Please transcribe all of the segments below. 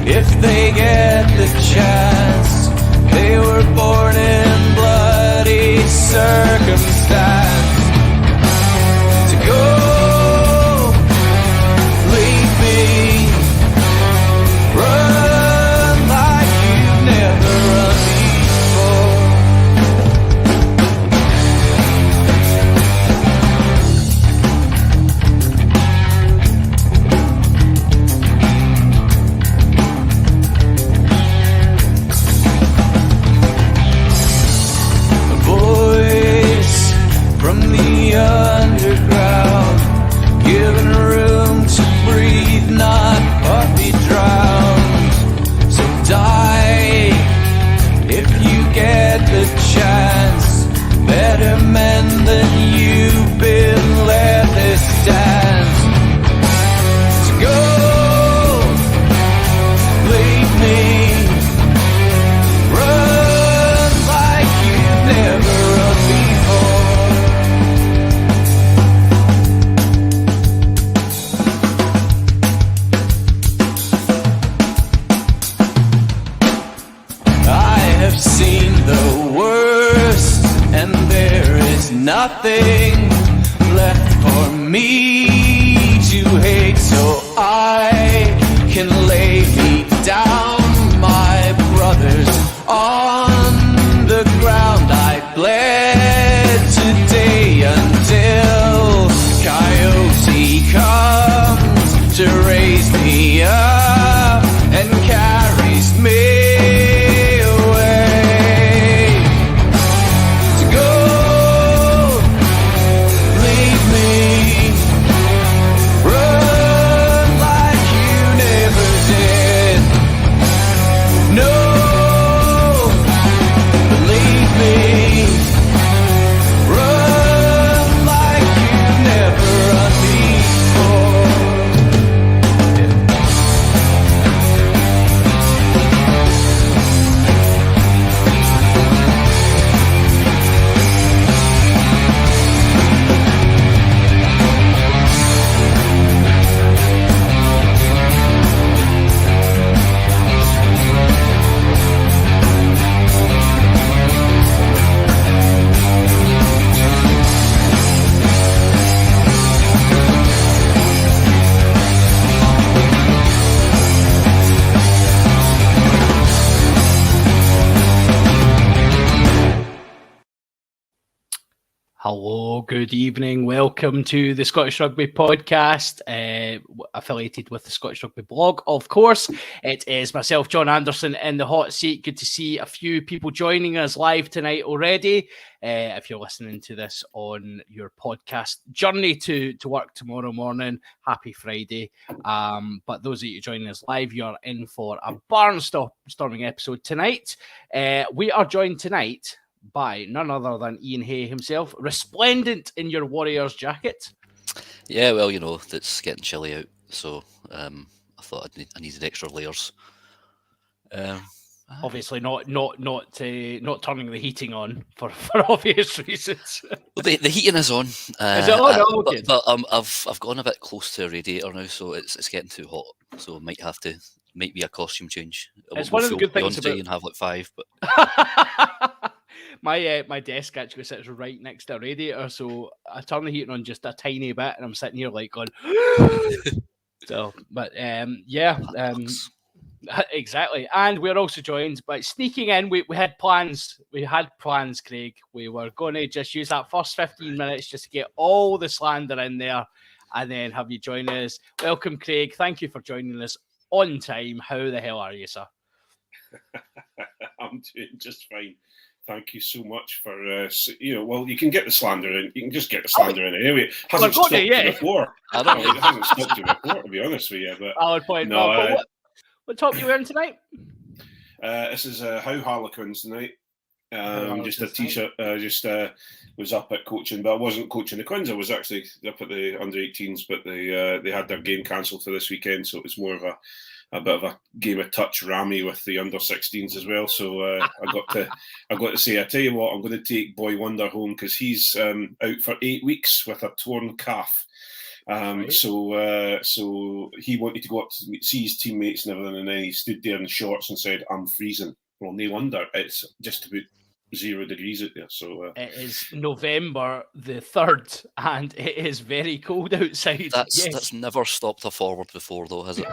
if they get the chance. They were born in bloody circumstance. To go, leave me, run like you've never run before. A voice from the underground, given room to breathe, not but be drowned. So die if you get the chance. Better men than you've been left to stand. So go, leave me, run like you've never run before. I have seen the worst, and there is nothing left for me to hate, so I can lay me down, my brothers, on the ground. I bled today until Coyote comes to raise me up and carries me away. To go, leave me, run like you never did. No, believe me, run like you've never run before. Hello, good evening. Welcome to the Scottish Rugby podcast, affiliated with the Scottish Rugby blog, of course. It is myself, John Anderson, in the hot seat. Good to see a few people joining us live tonight already. If you're listening to this on your podcast journey to work tomorrow morning, happy Friday. But those of you joining us live, you're in for a barnstorming episode tonight. We are joined tonight by none other than Iain Hay himself, resplendent in your Warriors jacket. Yeah, well, you know, it's getting chilly out, so I thought I needed extra layers. Obviously, not turning the heating on for obvious reasons. Well, the heating is on. Is it on? Oh, okay. But I've gone a bit close to a radiator now, so it's getting too hot. So might be a costume change. It's one of the good things about and have like 5, but. My desk actually sits right next to a radiator, so I turn the heating on just a tiny bit, and I'm sitting here like going. So, but exactly. And we're also joined by sneaking in. We had plans. We had plans, Craig. We were going to just use that first 15 minutes just to get all the slander in there, and then have you join us. Welcome, Craig. Thank you for joining us on time. How the hell are you, sir? I'm doing just fine. Thank you so much for, well, you can get the slander in. You can just get the slander in anyway. It hasn't stopped you before. It hasn't stopped you before, to be honest with you. But I would point out. What top you wearing tonight? This is How Harlequins tonight. Just a t-shirt. Was up at coaching, but I wasn't coaching the Quins. I was actually up at the under-18s, but they had their game cancelled for this weekend, so it was more of a bit of a game of touch rammy with the under-16s as well. So I got to say, I tell you what, I'm going to take Boy Wonder home because he's out for 8 weeks with a torn calf. Right. So he wanted to go up to see his teammates and everything, and then he stood there in shorts and said, "I'm freezing." Well, no wonder. It's just about 0 degrees out there. So it is November the 3rd, and it is very cold outside. That's never stopped a forward before, though, has it?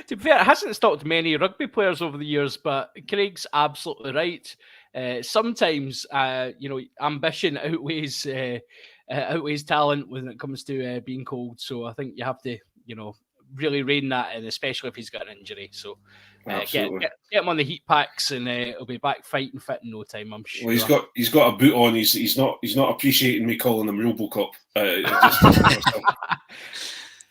To be fair, it hasn't stopped many rugby players over the years, but Craig's absolutely right. Sometimes, ambition outweighs talent when it comes to being cold. So I think you have to, really rein that in, especially if he's got an injury. So get him on the heat packs, and he'll be back fighting fit in no time, I'm sure. Well, he's got a boot on. He's not appreciating me calling him RoboCop.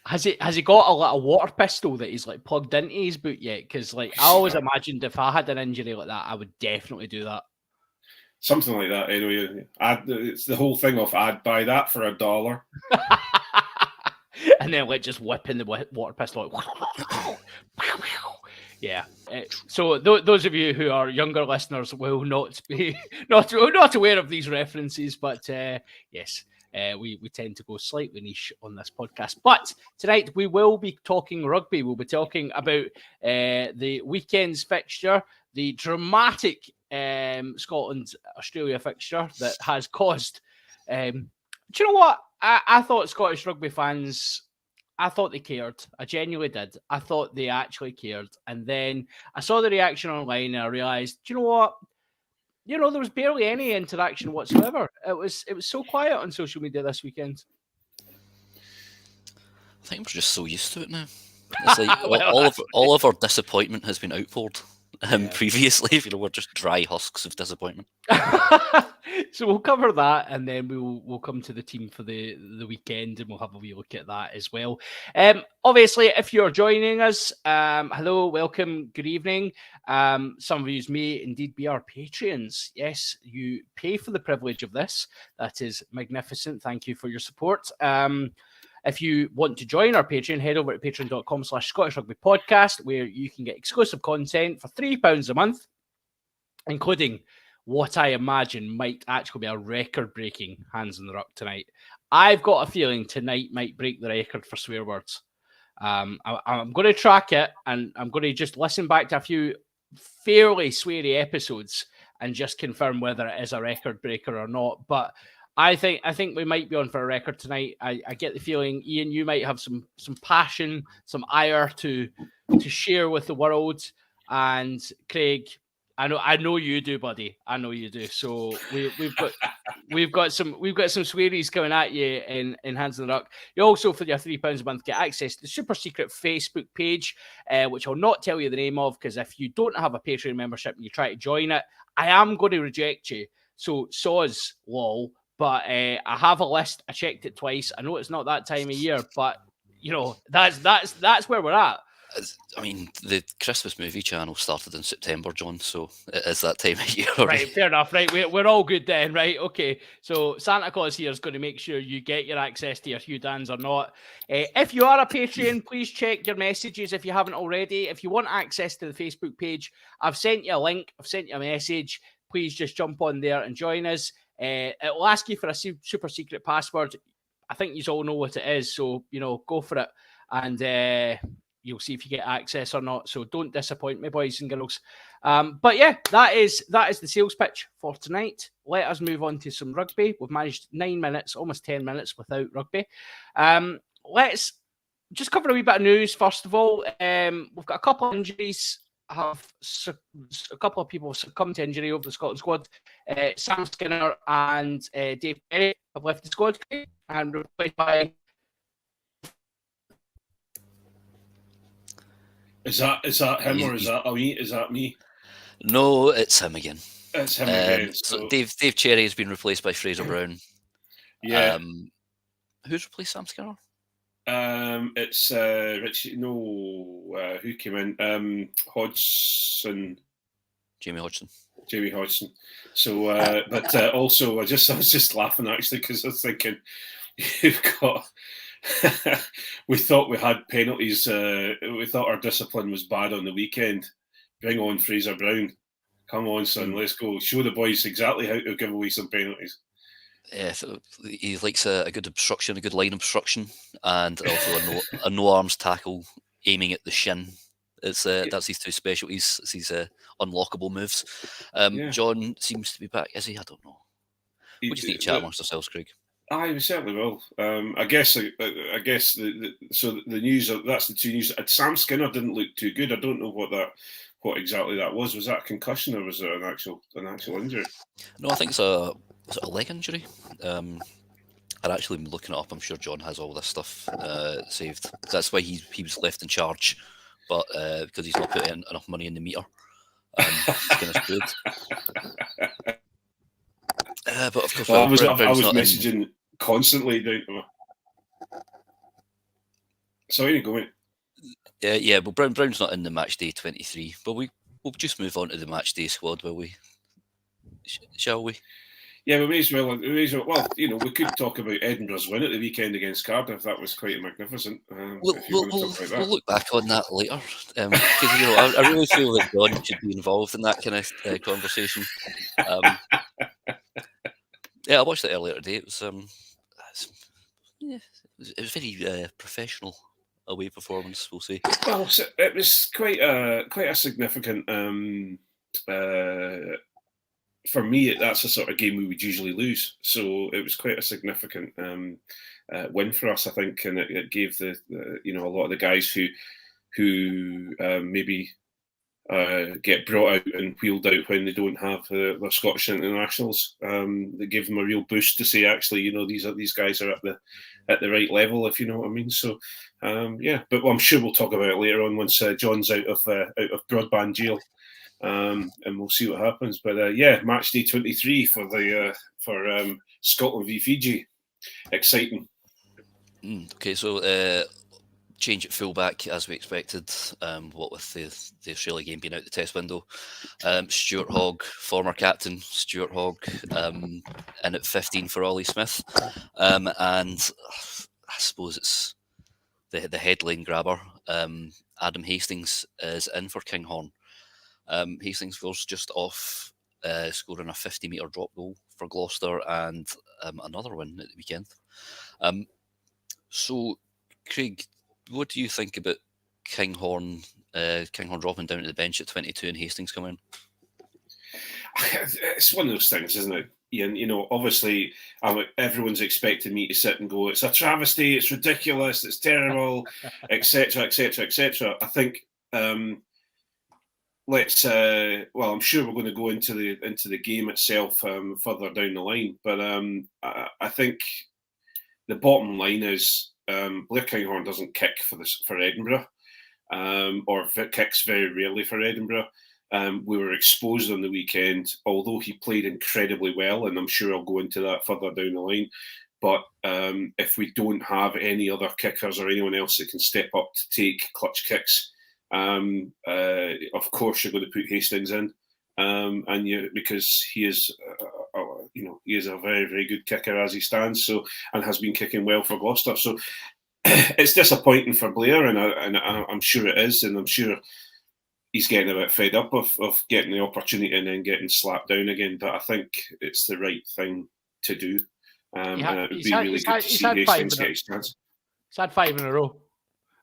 Has he got a little water pistol that he's like plugged into his boot yet? Because I always imagined if I had an injury like that, I would definitely do that. Something like that. Anyway, it's the whole thing of I'd buy that for $1. And then just whipping the water pistol. Yeah. So those of you who are younger listeners will not be not aware of these references, but yes. We tend to go slightly niche on this podcast. But tonight we will be talking rugby. We'll be talking about the weekend's fixture, the dramatic Scotland-Australia fixture that has caused... do you know what? I thought Scottish rugby fans... I thought they cared. I genuinely did. I thought they actually cared. And then I saw the reaction online and I realised, do you know what? There was barely any interaction whatsoever. It was so quiet on social media this weekend. I think we're just so used to it now. It's like all of our disappointment has been outpoured previously. We're just dry husks of disappointment. So we'll cover that, and then we'll come to the team for the weekend, and we'll have a wee look at that as well. Obviously, if you're joining us, hello, welcome, good evening. Some of you may indeed be our Patreons. Yes, you pay for the privilege of this. That is magnificent. Thank you for your support. If you want to join our Patreon, head over to patreon.com/Scottish Rugby Podcast, where you can get exclusive content for £3 a month, including what I imagine might actually be a record-breaking Hands on the Ruck tonight. I've got a feeling tonight might break the record for swear words. I'm going to track it, and I'm going to just listen back to a few fairly sweary episodes and just confirm whether it is a record breaker or not. But I think we might be on for a record tonight. I get the feeling, Iain, you might have some passion, some ire to share with the world, and Craig, I know you do, buddy. I know you do. So we've got some swearies coming at you in Hands on the Ruck. You also, for your £3 a month, get access to the super secret Facebook page, which I'll not tell you the name of, because if you don't have a Patreon membership and you try to join it, I am going to reject you. So soz, lol. But I have a list. I checked it twice. I know it's not that time of year, but that's where we're at. I mean, the Christmas movie channel started in September, John, so it is that time of year. Right, fair enough, right? We're all good then, right? Okay, so Santa Claus here is going to make sure you get your access to your Hugh Dans or not. If you are a Patreon, please check your messages if you haven't already. If you want access to the Facebook page, I've sent you a link, I've sent you a message. Please just jump on there and join us. It'll ask you for a super secret password. I think you all know what it is, so, go for it. And... you'll see if you get access or not. So don't disappoint me, boys and girls. But yeah, that is the sales pitch for tonight. Let us move on to some rugby. We've managed 9 minutes, almost 10 minutes without rugby. Let's just cover a wee bit of news first of all. We've got a couple of injuries. A couple of people have succumbed to injury over the Scotland squad. Sam Skinner and Dave Perry have left the squad and replaced by... Is that him or is that Iain? Is that me? No, it's him again. It's him again. So Dave Cherry has been replaced by Fraser Brown. Yeah. Who's replaced Sam Skinner? It's Richie. No, who came in? Hodgson. Jamie Hodgson. So, but also, I was just laughing actually because I was thinking, you've got. We thought we had penalties. We thought our discipline was bad on the weekend. Bring on Fraser Brown. Come on, son, let's go. Show the boys exactly how to give away some penalties. Yeah, so he likes a good obstruction, a good line obstruction, and also a no arms tackle aiming at the shin. That's his two specialties. It's his unlockable moves. Yeah. John seems to be back. Is he? I don't know. We just need to chat amongst ourselves, Craig. We certainly will. I guess so the news, that's the two news. Sam Skinner didn't look too good. I don't know what exactly that was. Was that a concussion or was it an actual injury? No, I think it's a leg injury. I'd actually been looking it up. I'm sure John has all this stuff saved. That's why he was left in charge, but because he's not put in enough money in the meter, he's kind of screwed. But of course, I was messaging constantly down to him. Sorry, go in. Yeah. Well, Brown's not in the match day 23, but we'll just move on to the match day squad, will we? Shall we? Yeah, we may as well. Well, we could talk about Edinburgh's win at the weekend against Cardiff. That was quite magnificent. We'll look back on that later. Because I really feel that John should be involved in that kind of conversation. Yeah, I watched it earlier today. It was very professional away performance, we'll say. Well, it was quite a significant. For me, that's the sort of game we would usually lose. So it was quite a significant win for us, I think, and it gave the a lot of the guys who maybe get brought out and wheeled out when they don't have their Scottish internationals. They give them a real boost to say, actually, these guys are at the right level, if you know what I mean. So but I'm sure we'll talk about it later on once John's out of broadband jail. And we'll see what happens. But match day 23 for Scotland v Fiji. Exciting. Okay, so change at fullback as we expected. What with the Australia game being out the test window, Stuart Hogg, former captain Stuart Hogg, in at 15 for Ollie Smith, and I suppose it's the headline grabber. Adam Hastings is in for Kinghorn. Hastings was just off scoring a 50-metre drop goal for Gloucester and another win at the weekend. So, Craig, what do you think about Kinghorn dropping down to the bench at 22 and Hastings coming in? It's one of those things, isn't it, Iain? Obviously, everyone's expecting me to sit and go, it's a travesty, it's ridiculous, it's terrible, etc., etc., etc. I think... I'm sure we're going to go into the game itself further down the line, but I think the bottom line is Blair Kinghorn doesn't kick for Edinburgh, or kicks very rarely for Edinburgh. We were exposed on the weekend, although he played incredibly well, and I'm sure I'll go into that further down the line. But if we don't have any other kickers or anyone else that can step up to take clutch kicks, of course you're going to put Hastings in, because he is, he is a very, very good kicker as he stands. So, and has been kicking well for Gloucester. So it's disappointing for Blair, and I'm sure it is, and I'm sure he's getting a bit fed up of getting the opportunity and then getting slapped down again. But I think it's the right thing to do, and it would be really good to see Hastings get his chance. He's had 5 in a row.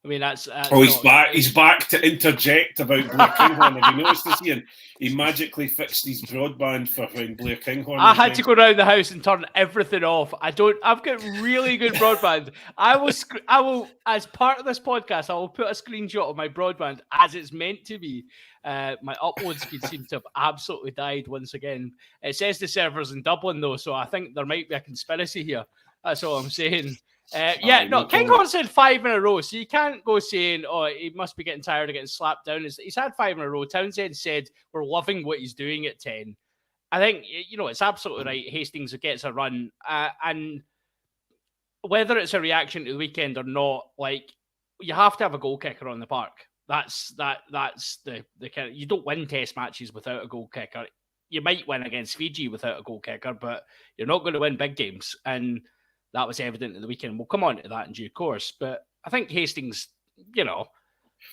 I mean, that's he's back. He's back to interject about Blair Kinghorn. Have you noticed this, Iain? He magically fixed his broadband for when Blair Kinghorn. I had to go around the house and turn everything off. I've got really good broadband. I will, as part of this podcast, I will put a screenshot of my broadband as it's meant to be. My upload speed seems to have absolutely died once again. It says the server's in Dublin though, so I think there might be a conspiracy here. That's all I'm saying. Kinghorn said 5 in a row, so you can't go saying, oh, he must be getting tired of getting slapped down. He's had 5 in a row. Townsend said, we're loving what he's doing at 10. I think, it's absolutely right. Hastings gets a run. And whether it's a reaction to the weekend or not, you have to have a goal kicker on the park. That's the kind of, you don't win test matches without a goal kicker. You might win against Fiji without a goal kicker, but you're not going to win big games. And that was evident at the weekend. We'll come on to that in due course. But I think Hastings,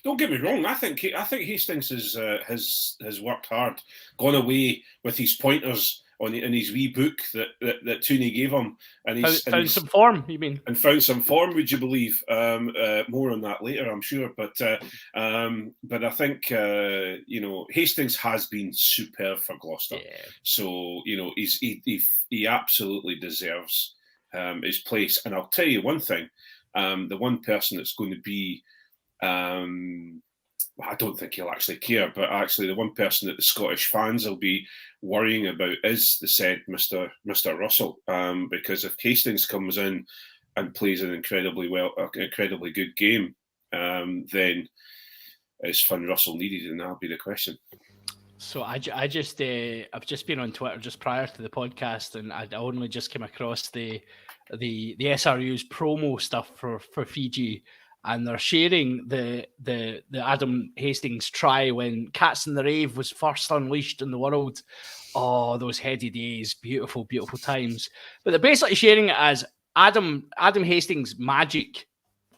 Don't get me wrong. I think Hastings has worked hard, gone away with his pointers in his wee book that Tooney gave him, and found some form. You mean? And found some form, would you believe? More on that later, I'm sure. But I think Hastings has been superb for Gloucester. Yeah. So he absolutely deserves his place. And I'll tell you one thing: the one person that's going to be I don't think he'll actually care, but actually the one person that the Scottish fans will be worrying about is the said Mr. Russell, because if Hastings comes in and plays an incredibly good game, then is Finn Russell needed, and that'll be the question. So I've just been on Twitter just prior to the podcast, and I only just came across the SRU's promo stuff for Fiji. And they're sharing the Adam Hastings try when Cats in the Rave was first unleashed in the world. Oh, those heady days, beautiful, beautiful times. But they're basically sharing it as Adam Hastings magic,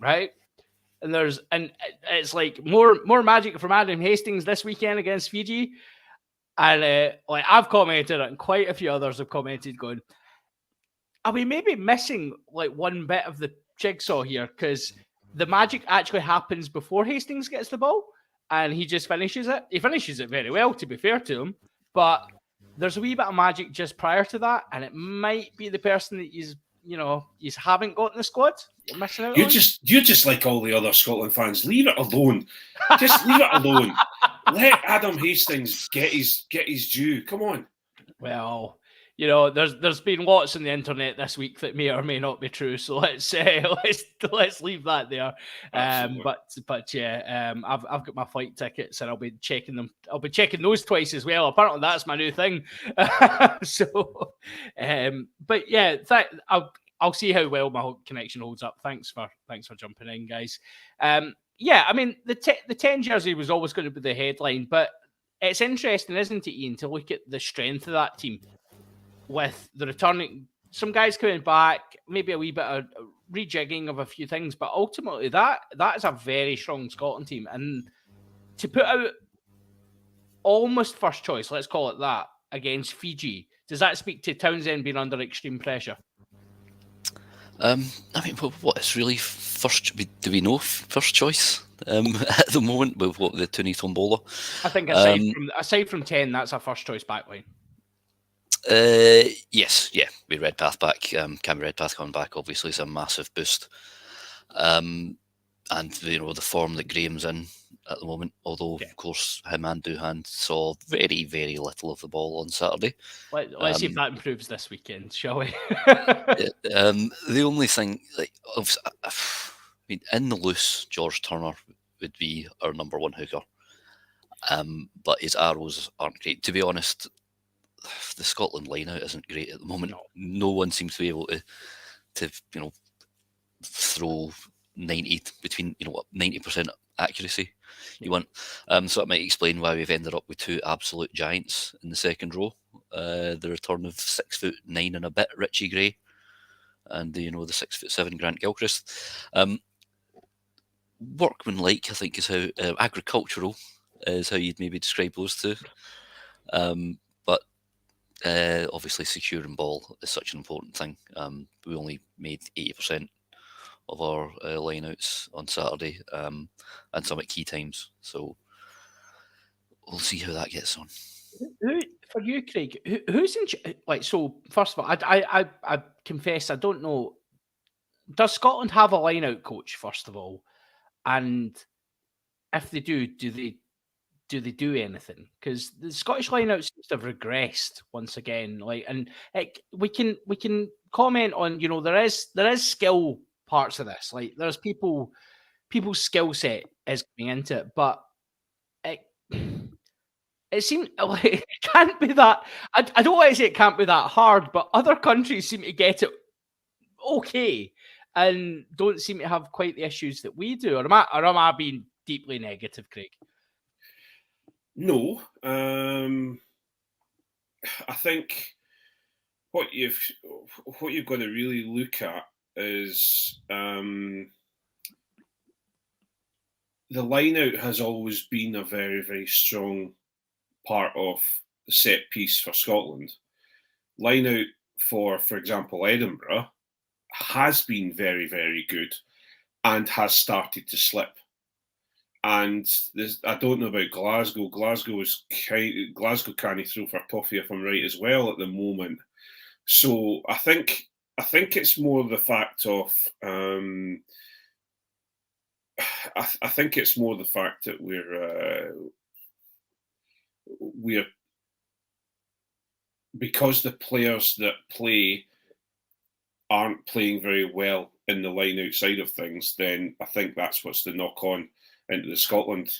right? And it's like more magic from Adam Hastings this weekend against Fiji. And like I've commented, and quite a few others have commented, going, "Are we maybe missing like one bit of the jigsaw here?" Because the magic actually happens before Hastings gets the ball, and he just finishes it. He finishes it very well, to be fair to him. But there's a wee bit of magic just prior to that, and it might be the person that you haven't got in the squad. You're missing out. You're just like all the other Scotland fans. Leave it alone. Just leave it alone. Let Adam Hastings get his due. Come on. Well, there's been lots on the internet this week that may or may not be true. So let's leave that there. But yeah, I've got my flight tickets and I'll be checking them. I'll be checking those twice as well. Apparently that's my new thing. But yeah, I'll see how well my connection holds up. Thanks for jumping in, guys. Yeah, I mean the 10 jersey was always going to be the headline, but it's interesting, isn't it, Ian, to look at the strength of that team. With the returning, some guys coming back, maybe a wee bit of rejigging of a few things, but ultimately that is a very strong Scotland team. And to put out almost first choice, let's call it that, against Fiji, does that speak to Townsend being under extreme pressure? I mean, what is really first? Do we know first choice at the moment with what the Tony Tombola? I think aside from 10, that's our first choice backline. Yes, yeah, with Redpath back, Cammy Redpath coming back obviously is a massive boost, and the form that Graham's in at the moment. Although of course him and Duhan saw very, very little of the ball on Saturday. Let's see if that improves this weekend, shall we? The only thing, I mean, in the loose, George Turner would be our number one hooker, but his arrows aren't great, to be honest. The Scotland line-out isn't great at the moment. No one seems to be able to throw 90% accuracy you want. So that might explain why we've ended up with two absolute giants in the second row. The return of 6'9" and a bit Richie Gray, and the 6'7" Grant Gilchrist. Workmanlike, I think, is how agricultural is how you'd maybe describe those two. Obviously securing ball is such an important thing. We only made 80% of our lineouts on Saturday, and some at key times. So we'll see how that gets on. Who, for you, Craig? Who's in? So first of all, I confess I don't know. Does Scotland have a lineout coach? First of all, and if they do they do anything? Because the Scottish lineout seems to have regressed once again. We can comment on, there is skill parts of this. Like there's people's skill set is coming into it, but it seems like it can't be that. I don't want to say it can't be that hard, but other countries seem to get it okay and don't seem to have quite the issues that we do. Or am I being deeply negative, Craig? No, I think what you've got to really look at is the line out has always been a very, very strong part of the set piece for Scotland. line-out for example, Edinburgh has been very, very good and has started to slip. And I don't know about Glasgow. Glasgow can't throw for toffee, if I'm right, as well at the moment. So I think it's more the fact of I think it's more the fact that we're because the players that play aren't playing very well in the line outside of things. Then I think that's what's the knock on into Scotland.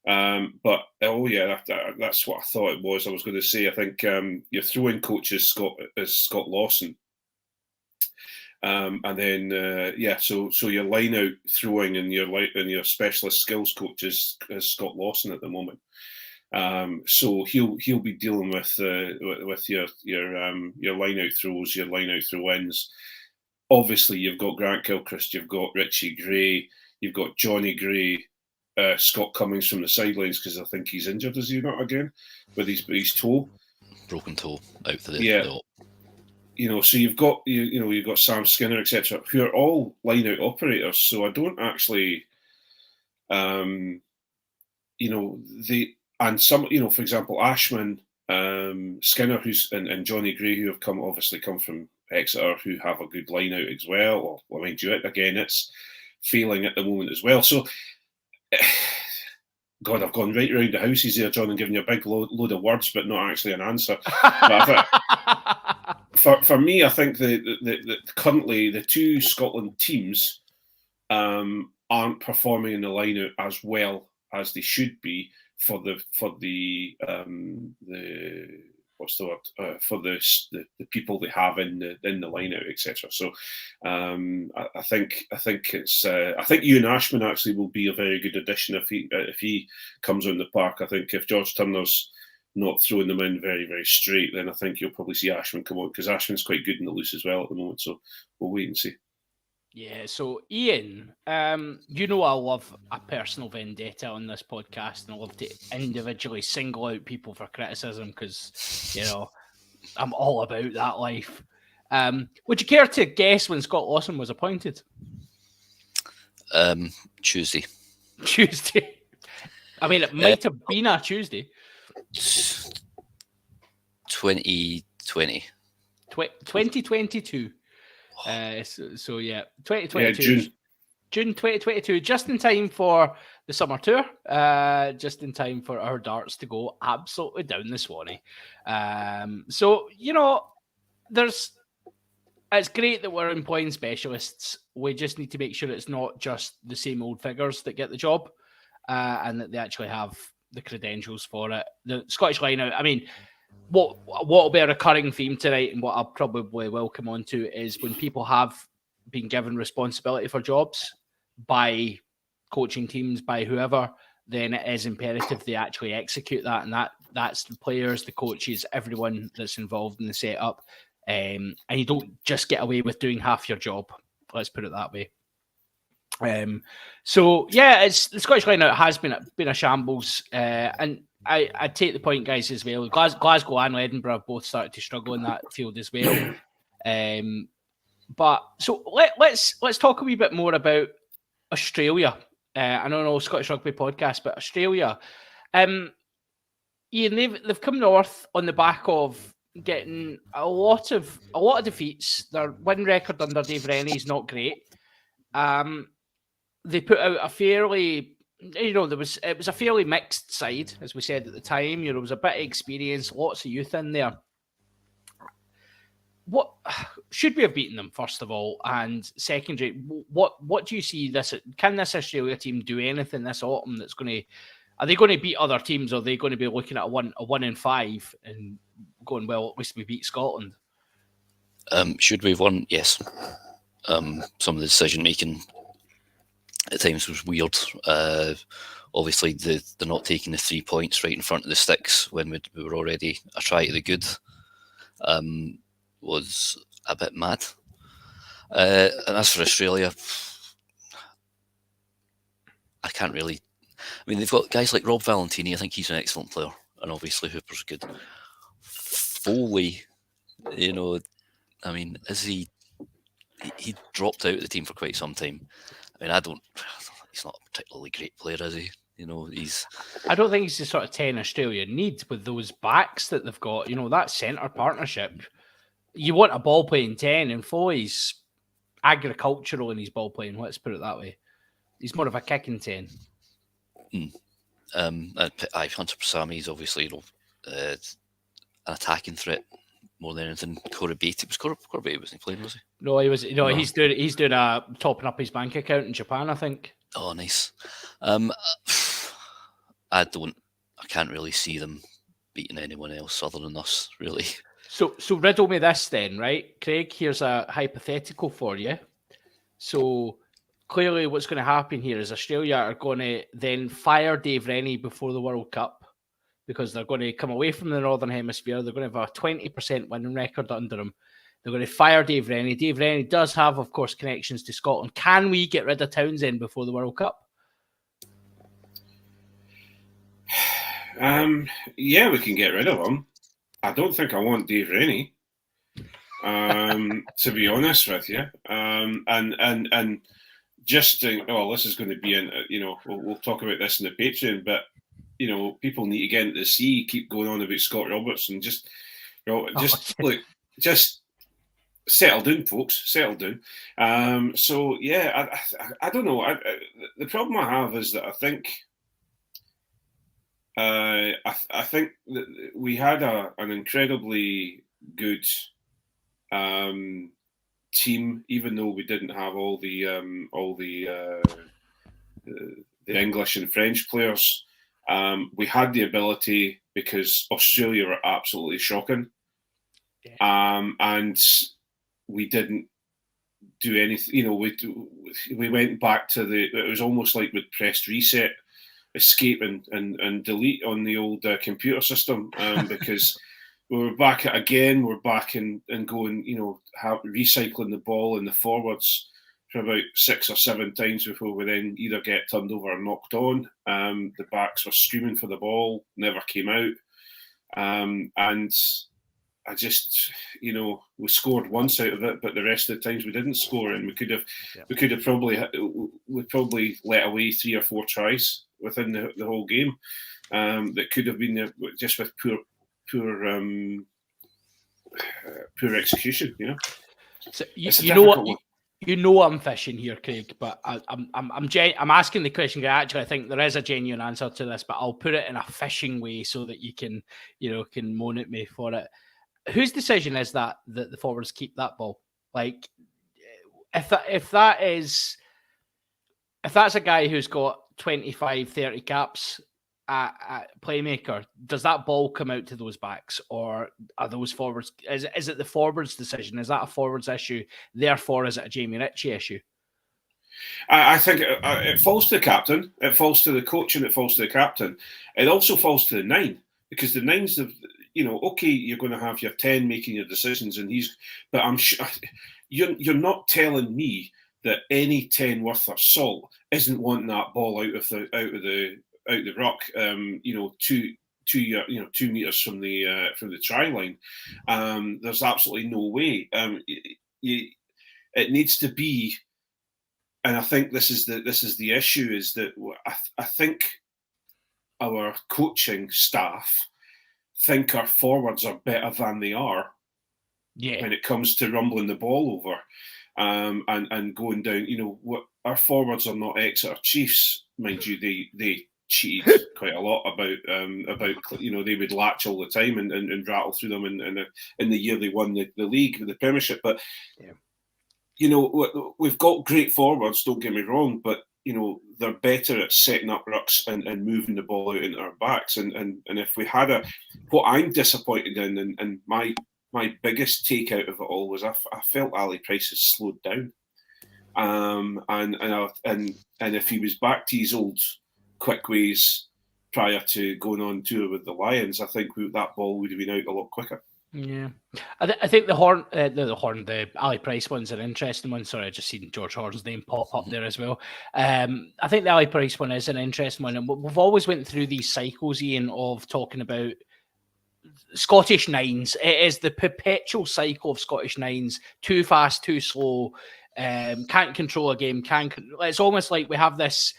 But that's what I thought it was. I was going to say I think your throwing coach is Scott Lawson. And then so your line out throwing and your specialist skills coach is Scott Lawson at the moment. So he'll be dealing with your line out throws, your line out throw ins. Obviously, you've got Grant Gilchrist, you've got Richie Gray, you've got Johnny Gray, Scott Cummings from the sidelines because I think he's injured, is he not again, with his toe, broken toe out for the so you've got you've got Sam Skinner, etc., who are all line out operators. So I don't actually, and some, for example, Ashman, Skinner, and Johnny Gray, who have obviously come from Exeter, who have a good line out as well. Or mind you, again, it's failing at the moment as well. So, God, I've gone right around the houses there, John, and given you a big load of words, but not actually an answer. For me, I think that currently the two Scotland teams aren't performing in the line-out as well as they should be for the people they have in the line-out, etc. So I think Ewan Ashman actually will be a very good addition if he comes on the park. I think if George Turner's not throwing them in very, very straight, then I think you'll probably see Ashman come on because Ashman's quite good in the loose as well at the moment. So we'll wait and see. Yeah, so Iain, I love a personal vendetta on this podcast, and I love to individually single out people for criticism because, I'm all about that life. Would you care to guess when Scott Lawson was appointed? Tuesday. Tuesday. I mean, it might have been a Tuesday. 2020. 2022. 2022. Yeah, June 2022, just in time for the summer tour, just in time for our darts to go absolutely down the Swanee. It's great that we're employing specialists. We just need to make sure it's not just the same old figures that get the job, and that they actually have the credentials for it. The Scottish line-out, I mean, what will be a recurring theme tonight, and what I'll probably will come on to, is when people have been given responsibility for jobs by coaching teams, by whoever, then it is imperative they actually execute that, and that's the players, the coaches, everyone that's involved in the setup, and you don't just get away with doing half your job. Let's put it that way. It's the Scottish line-out has been a shambles, and I take the point, guys, as well. Glasgow and Edinburgh have both started to struggle in that field as well. But so let's talk a wee bit more about Australia. I know Scottish Rugby podcast, but Australia. Iain, they've come north on the back of getting a lot of defeats. Their win record under Dave Rennie is not great. They put out a fairly, it was a fairly mixed side, as we said at the time. There was a bit of experience, lots of youth in there. What should we have beaten them, first of all, and secondary? What do you see this? Can this Australia team do anything this autumn that's going to? Are they going to beat other teams? Or are they going to be looking at a 1-5 and going, well, at least we beat Scotland? Should we have won? Yes. Some of the decision making at times was weird. Obviously, they're not taking the 3 points right in front of the sticks when we were already a try to the good. Was a bit mad. And as for Australia, I can't really. I mean, they've got guys like Rob Valentini. I think he's an excellent player, and obviously Hooper's good. Foley, you know, I mean, is he dropped out of the team for quite some time. I mean, he's not a particularly great player, is he? You know, I don't think he's the sort of 10 Australia need with those backs that they've got. You know, that centre partnership. You want a ball playing 10, and Foley's agricultural in his ball playing, let's put it that way. He's more of a kicking 10. Hunter Pasami is obviously, you know, an attacking threat more than anything. Corey Beattie wasn't he playing, was he? No, he was. No, he's doing a topping up his bank account in Japan, I think. Oh, nice. I can't really see them beating anyone else other than us, really. So riddle me this then, right, Craig? Here's a hypothetical for you. So clearly, what's going to happen here is Australia are going to then fire Dave Rennie before the World Cup because they're going to come away from the Northern Hemisphere. They're going to have a 20% winning record under them. They're going to fire Dave Rennie. Dave Rennie does have, of course, connections to Scotland. Can we get rid of Townsend before the World Cup? Yeah, we can get rid of him. I don't think I want Dave Rennie, to be honest with you. And just think, this is going to be in. You know, we'll talk about this in the Patreon, but you know, people need to get into the sea. Keep going on about Scott Robertson. Just settle down, folks. Settle down. So yeah, I don't know. The problem I have is that I think that we had an incredibly good team, even though we didn't have all the English and French players. We had the ability because Australia were absolutely shocking, and we didn't do anything. You know, we went back to it was almost like we'd pressed reset, escape and delete on the old computer system because we were back at again. We're back and going, you know, recycling the ball in the forwards for about 6 or 7 times before we then either get turned over or knocked on. The backs were screaming for the ball, never came out, and I just, you know, we scored once out of it, but the rest of the times we didn't score, and we could have probably let away 3 or 4 tries within the whole game that could have been just with poor execution. You know, so you know what. You know I'm fishing here, Craig, but I'm asking the question. Actually, I think there is a genuine answer to this, but I'll put it in a fishing way so that you can moan at me for it. Whose decision is that the forwards keep that ball? Like, if that's a guy who's got 25, 30 caps at playmaker, does that ball come out to those backs, or are those forwards? Is it the forwards' decision? Is that a forwards issue? Therefore, is it a Jamie Ritchie issue? I think it falls to the captain. It falls to the coach, and it falls to the captain. It also falls to the 9 because the 9's you know, okay, you're going to have your 10 making your decisions, but I'm sure you're not telling me that any 10 worth of salt isn't wanting that ball out of the ruck, you know, 2 meters from the try line. There's absolutely no way. It needs to be, and I think this is the issue, is that I think our coaching staff think our forwards are better than they are when it comes to rumbling the ball over and going down. You know, what our forwards are not Exeter Chiefs, mind you. They cheated quite a lot about you know, they would latch all the time and rattle through them in the year they won the league, the Premiership. But you know, we've got great forwards, don't get me wrong, but you know, they're better at setting up rucks and moving the ball out into our backs. And if we had what I'm disappointed in, and my biggest take out of it all was I felt Ali Price has slowed down. And if he was back to his old quick ways prior to going on tour with the Lions, I think that ball would have been out a lot quicker. Yeah, I think the Ali Price one's an interesting one. Sorry, I just seen George Horn's name pop up there as well. I think the Ali Price one is an interesting one, and we've always went through these cycles, Iain, of talking about Scottish nines. It is the perpetual cycle of Scottish nines. Too fast, too slow. Can't control a game. It's almost like we have this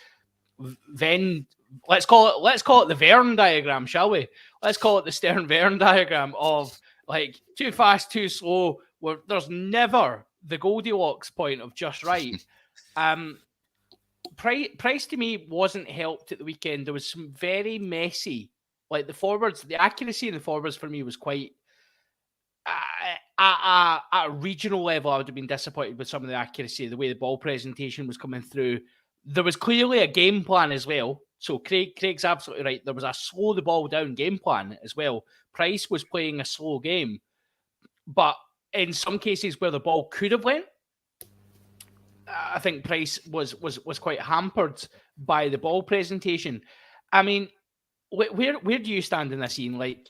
Venn. Let's call it the Venn diagram, shall we? Let's call it the Stern Venn diagram of like too fast, too slow. Where there's never the Goldilocks point of just right. Price to me wasn't helped at the weekend. There was some very messy, like the forwards, the accuracy in the forwards for me was quite. At a regional level, I would have been disappointed with some of the accuracy, the way the ball presentation was coming through. There was clearly a game plan as well. So Craig's absolutely right. There was a slow the ball down game plan as well. Price was playing a slow game, but in some cases where the ball could have went, I think Price was quite hampered by the ball presentation. I mean, where do you stand in this, Iain? Like,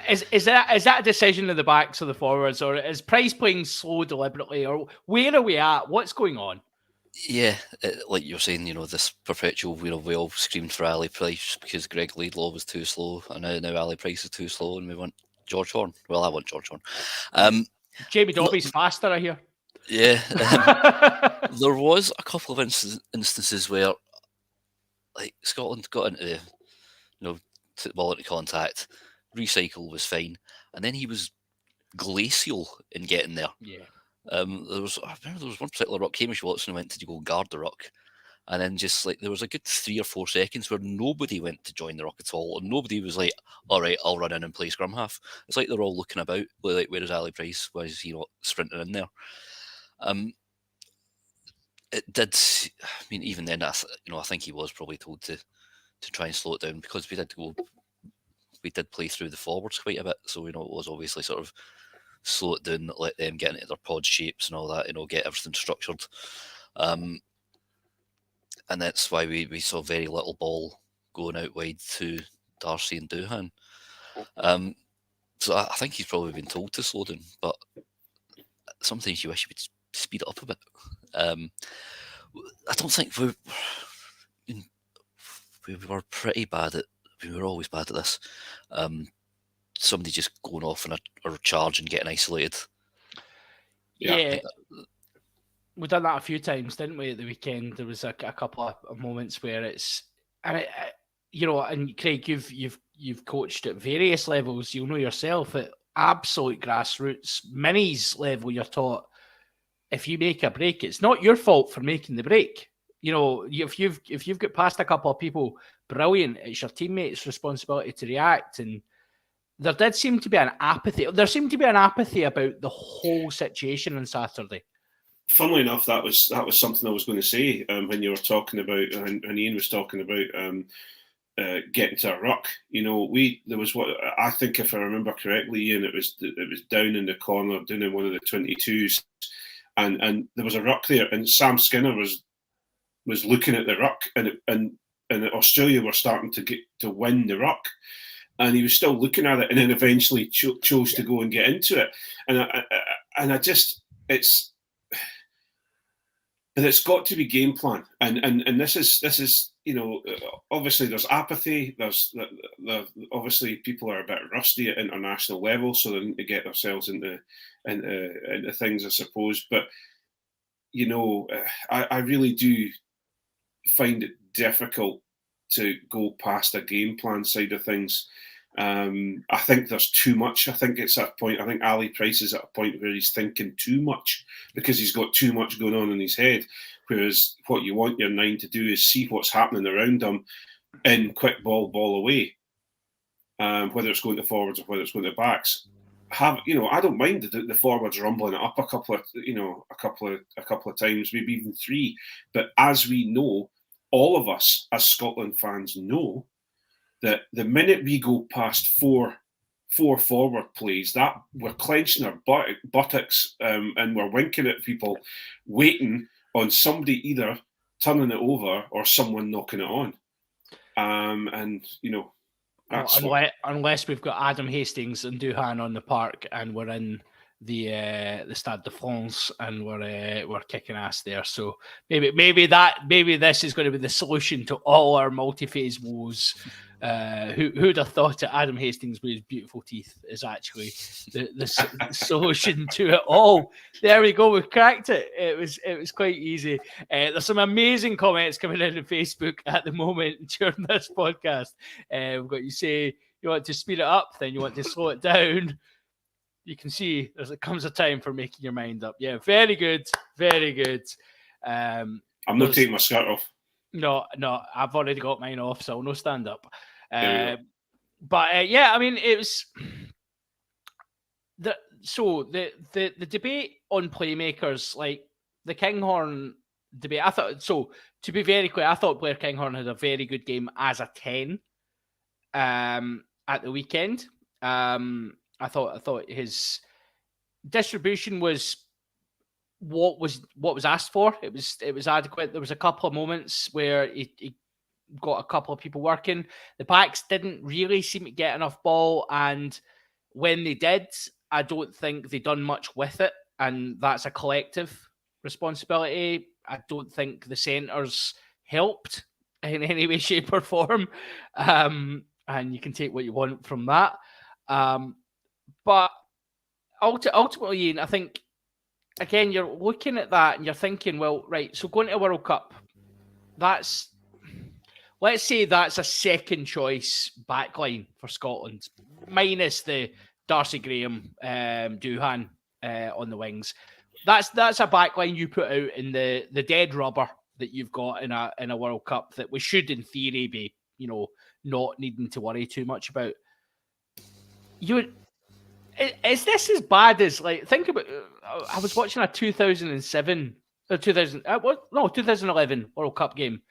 is that a decision of the backs or the forwards, or is Price playing slow deliberately, or where are we at? What's going on? Yeah, like you're saying, this perpetual, we all screamed for Ali Price because Greg Laidlaw was too slow, and now Ali Price is too slow, and we want George Horn. Well, I want George Horn. Jamie Dobby's faster, I hear. Yeah, there was a couple of instances where, like, Scotland got into ball into contact, recycle was fine, and then he was glacial in getting there. Yeah. I remember there was one particular ruck, Hamish Watson went to go guard the ruck, and then just like there was a good 3 or 4 seconds where nobody went to join the ruck at all, and nobody was like, all right, I'll run in and play scrum half. It's like they're all looking about, like, where is Ali Price? Why is he not sprinting in there? It did. I mean, even then, I think he was probably told to try and slow it down, because we did play through the forwards quite a bit, so it was obviously sort of slow it down, let them get into their pod shapes and all that, get everything structured. And that's why we saw very little ball going out wide to Darcy and Doohan. So I think he's probably been told to slow down, but sometimes you wish you would speed it up a bit. I don't think we were pretty bad at. We were always bad at this. Somebody just going off in a charge and getting isolated. Yeah. We've done that a few times, didn't we, at the weekend? There was a couple of moments where it's, and and Craig, you've coached at various levels. You'll know yourself at absolute grassroots, minis level. You're taught if you make a break, it's not your fault for making the break. If you've got past a couple of people, brilliant. It's your teammates' responsibility to react. And there did seem to be an apathy. There seemed to be an apathy about the whole situation on Saturday. Funnily enough, that was something I was going to say when you were talking about, and Iain was talking about getting to a ruck. There was what I think, if I remember correctly, Iain, it was down in the corner, down in one of the 22s, and there was a ruck there, and Sam Skinner was looking at the ruck, and Australia were starting to win the ruck, and he was still looking at it, and then eventually chose to go and get into it, and I just it's got to be game plan, and this is obviously there's apathy, there's obviously people are a bit rusty at international level, so they need to get themselves into things, I suppose, but I really do find it difficult to go past a game plan side of things. I think there's too much. I think it's at a point. I think Ali Price is at a point where he's thinking too much because he's got too much going on in his head. Whereas what you want your 9 to do is see what's happening around him in quick ball away, whether it's going to forwards or whether it's going to backs. I don't mind the forwards rumbling it up a couple of times, maybe even 3. But as we know, all of us as Scotland fans know that the minute we go past four forward plays, that we're clenching our buttocks and we're winking at people, waiting on somebody either turning it over or someone knocking it on. Unless we've got Adam Hastings and Doohan on the park and we're in the Stade de France and we're kicking ass there. So maybe this is going to be the solution to all our multi-phase woes. Who'd have thought that Adam Hastings with his beautiful teeth is actually the solution to it all? There we go. We've cracked it. It was quite easy. There's some amazing comments coming in on Facebook at the moment during this podcast. We've got you say you want to speed it up, then you want to slow it down. You can see there comes a time for making your mind up. Yeah, very good, very good. I'm not taking my skirt off. No, I've already got mine off, so no stand up. But yeah, I mean, it was the debate on playmakers, like the Kinghorn debate. I thought so. To be very clear, I thought Blair Kinghorn had a very good game as a 10 at the weekend. I thought his distribution was what was asked for. It was adequate. There was a couple of moments where he got a couple of people working. The backs didn't really seem to get enough ball, and when they did, I don't think they done much with it, and that's a collective responsibility. I don't think the centres helped in any way, shape, or form, and you can take what you want from that. But ultimately, Iain, I think, again, you're looking at that and you're thinking, well, right, so going to a World Cup, let's say that's a second choice backline for Scotland, minus the Darcy Graham, Doohan on the wings. That's a backline you put out in the dead rubber that you've got in a World Cup that we should, in theory, be not needing to worry too much about. Is this as bad as, like, think about? I was watching a 2011 World Cup game.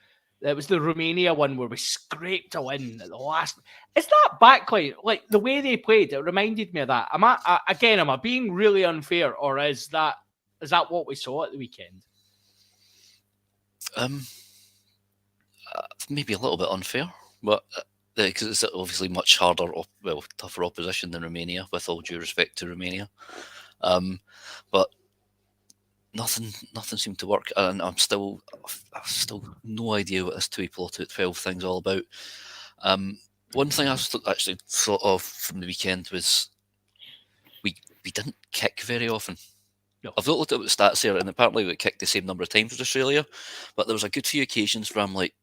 It was the Romania one where we scraped a win at the last. Is that backline, like the way they played? It reminded me of that. Am I being really unfair, or is that what we saw at the weekend? Maybe a little bit unfair, but because it's obviously much harder, tougher opposition than Romania, with all due respect to Romania. But nothing seemed to work, and I've still no idea what this 2 plot out 12 thing's all about. One thing I actually thought of from the weekend was we didn't kick very often. No. I've not looked at the stats here, and apparently we kicked the same number of times as Australia, but there was a good few occasions where I'm like,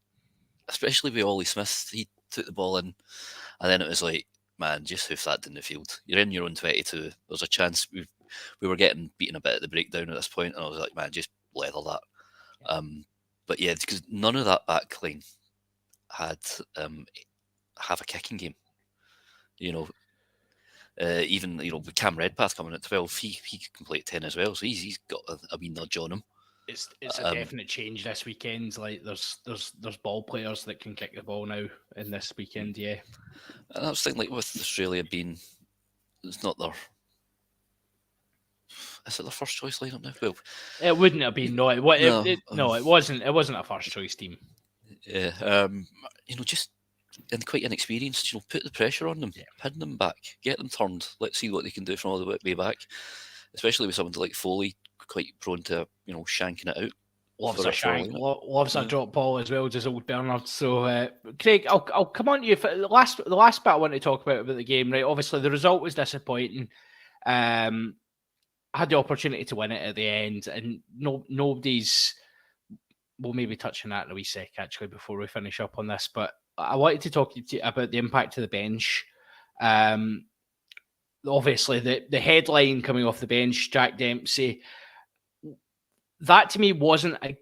especially with Ollie Smith, he took the ball in, and then it was like, man, just hoof that down the field. You're in your own 22. There's a chance. We were getting beaten a bit at the breakdown at this point, and I was like, man, just leather that. But yeah, because none of that backline had have a kicking game. Even with Cam Redpath coming at 12, he can play at 10 as well, so he's got a wee nudge on him. It's a definite change this weekend. Like there's ball players that can kick the ball now in this weekend. Yeah, and I was thinking, like, with Australia being, it's not their. Is it their first choice lineup now? Well, it wouldn't have been. No, it wasn't. It wasn't a first choice team. Yeah, just and quite inexperienced. Put the pressure on them, pin them back, get them turned. Let's see what they can do from all the way back. Especially with someone like Foley, quite prone to shanking it out. Loves a shank, loves a drop ball as well, just old Bernard. So, Craig, I'll come on to you. For the last bit I want to talk about the game, right? Obviously, the result was disappointing. Had the opportunity to win it at the end, and nobody's. We'll maybe touch on that in a wee sec, actually, before we finish up on this. But I wanted to talk to you about the impact of the bench. Obviously, the headline coming off the bench, Jack Dempsey. That to me wasn't a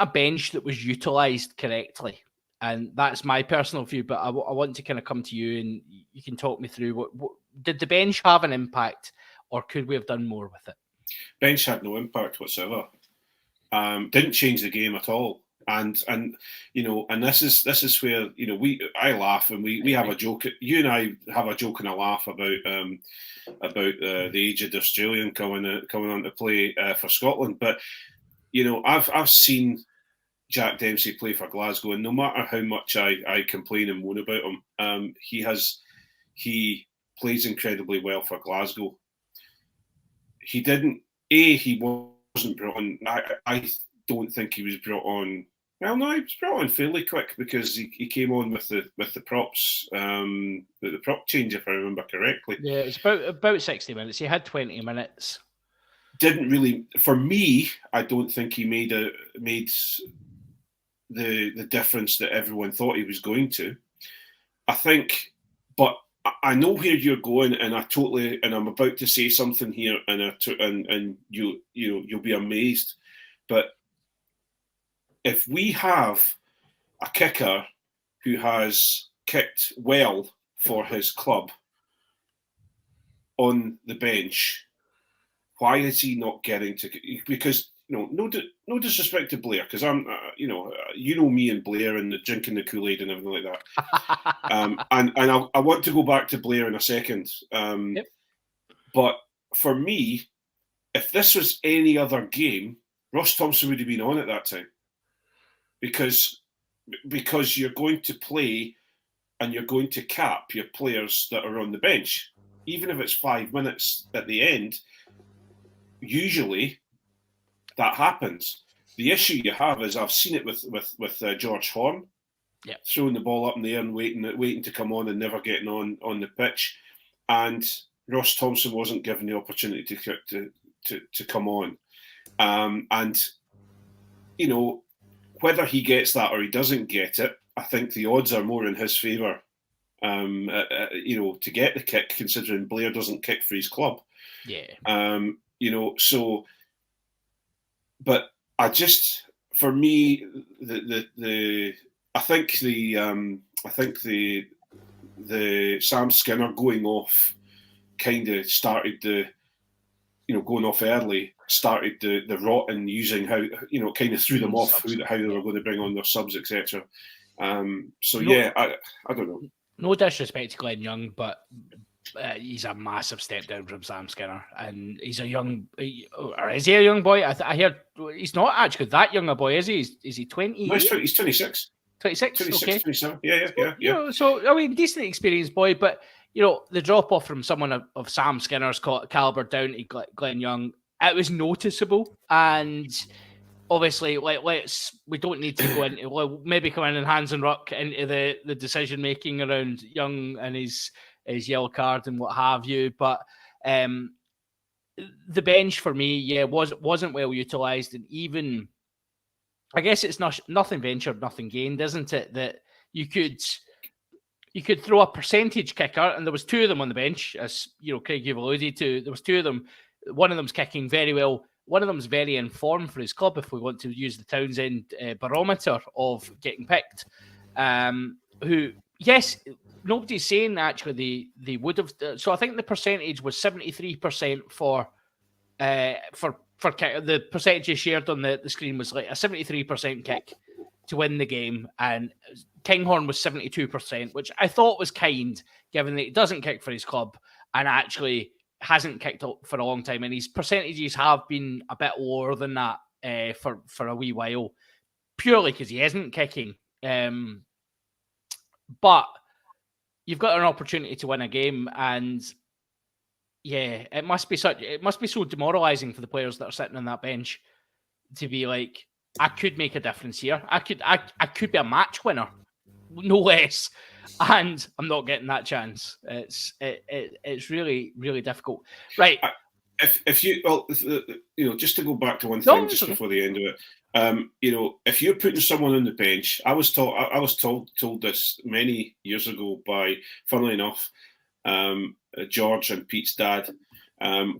bench that was utilised correctly, and that's my personal view. But I want to kind of come to you, and you can talk me through what did the bench have an impact, or could we have done more with it? Bench had no impact whatsoever. Didn't change the game at all, and and this is where I laugh, and we have a joke. You and I have a joke and a laugh about the aged Australian coming on to play for Scotland. But I've seen Jack Dempsey play for Glasgow, and no matter how much I complain and moan about him, he plays incredibly well for Glasgow. He wasn't brought on. I don't think he was brought on Well, no, he was brought on fairly quick because he came on with the props, the prop change, if I remember correctly. Yeah, it's about 60 minutes. He had 20 minutes. Didn't really, for me, I don't think he made the difference that everyone thought he was going to. I think, but I know where you're going, and I'm about to say something here, and you'll be amazed, but if we have a kicker who has kicked well for his club on the bench, why is he not getting to? Because no disrespect to Blair, because I'm you know me and Blair and the drinking the Kool-Aid and everything like that. And I want to go back to Blair in a second. Yep. But for me, if this was any other game, Ross Thompson would have been on at that time, because you're going to play and you're going to cap your players that are on the bench, even if it's 5 minutes at the end. Usually, that happens. The issue you have is, I've seen it with George Horn, throwing the ball up in the air and waiting to come on and never getting on the pitch, and Ross Thompson wasn't given the opportunity to come on, and whether he gets that or he doesn't get it, I think the odds are more in his favour, to get the kick, considering Blair doesn't kick for his club. Yeah. So, but I just, for me, I think the Sam Skinner going off kind of started going off early, started the rot and using how, kind of threw them off how they were going to bring on their subs, etc. I don't know. No disrespect to Glenn Young, but he's a massive step down from Sam Skinner, and he's a young, or is he a young boy? I hear he's not actually that young a boy, is he? Is he 20? No, he's 26. 26? 26, okay. 27. Yeah. So, I mean, decent experienced boy, but, the drop-off from someone of Sam Skinner's caliber down to Glenn Young, it was noticeable. And obviously, we don't need to go into, maybe come in and hands and ruck into the decision-making around Young and his yellow card and what have you. But the bench for me, wasn't well utilised. And even, I guess it's nothing ventured, nothing gained, isn't it? That you could throw a percentage kicker, and there was two of them on the bench, as Craig, you've alluded to. There was two of them. One of them's kicking very well. One of them's very informed for his club, if we want to use the Townsend barometer of getting picked. Who, yes, nobody's saying actually they would have. So I think the percentage was 73% for kick. The percentage shared on the screen was like a 73% kick to win the game, and Kinghorn was 72%, which I thought was kind, given that he doesn't kick for his club and actually hasn't kicked up for a long time, and his percentages have been a bit lower than that for a wee while, purely because he isn't kicking. But you've got an opportunity to win a game, and it must be so demoralising for the players that are sitting on that bench to be like, I could make a difference here. I could be a match winner, no less, and I'm not getting that chance. It's really, really difficult. Right. If you just to go back to one thing just before the end of it, if you're putting someone on the bench, I was told this many years ago by, funnily enough, George and Pete's dad,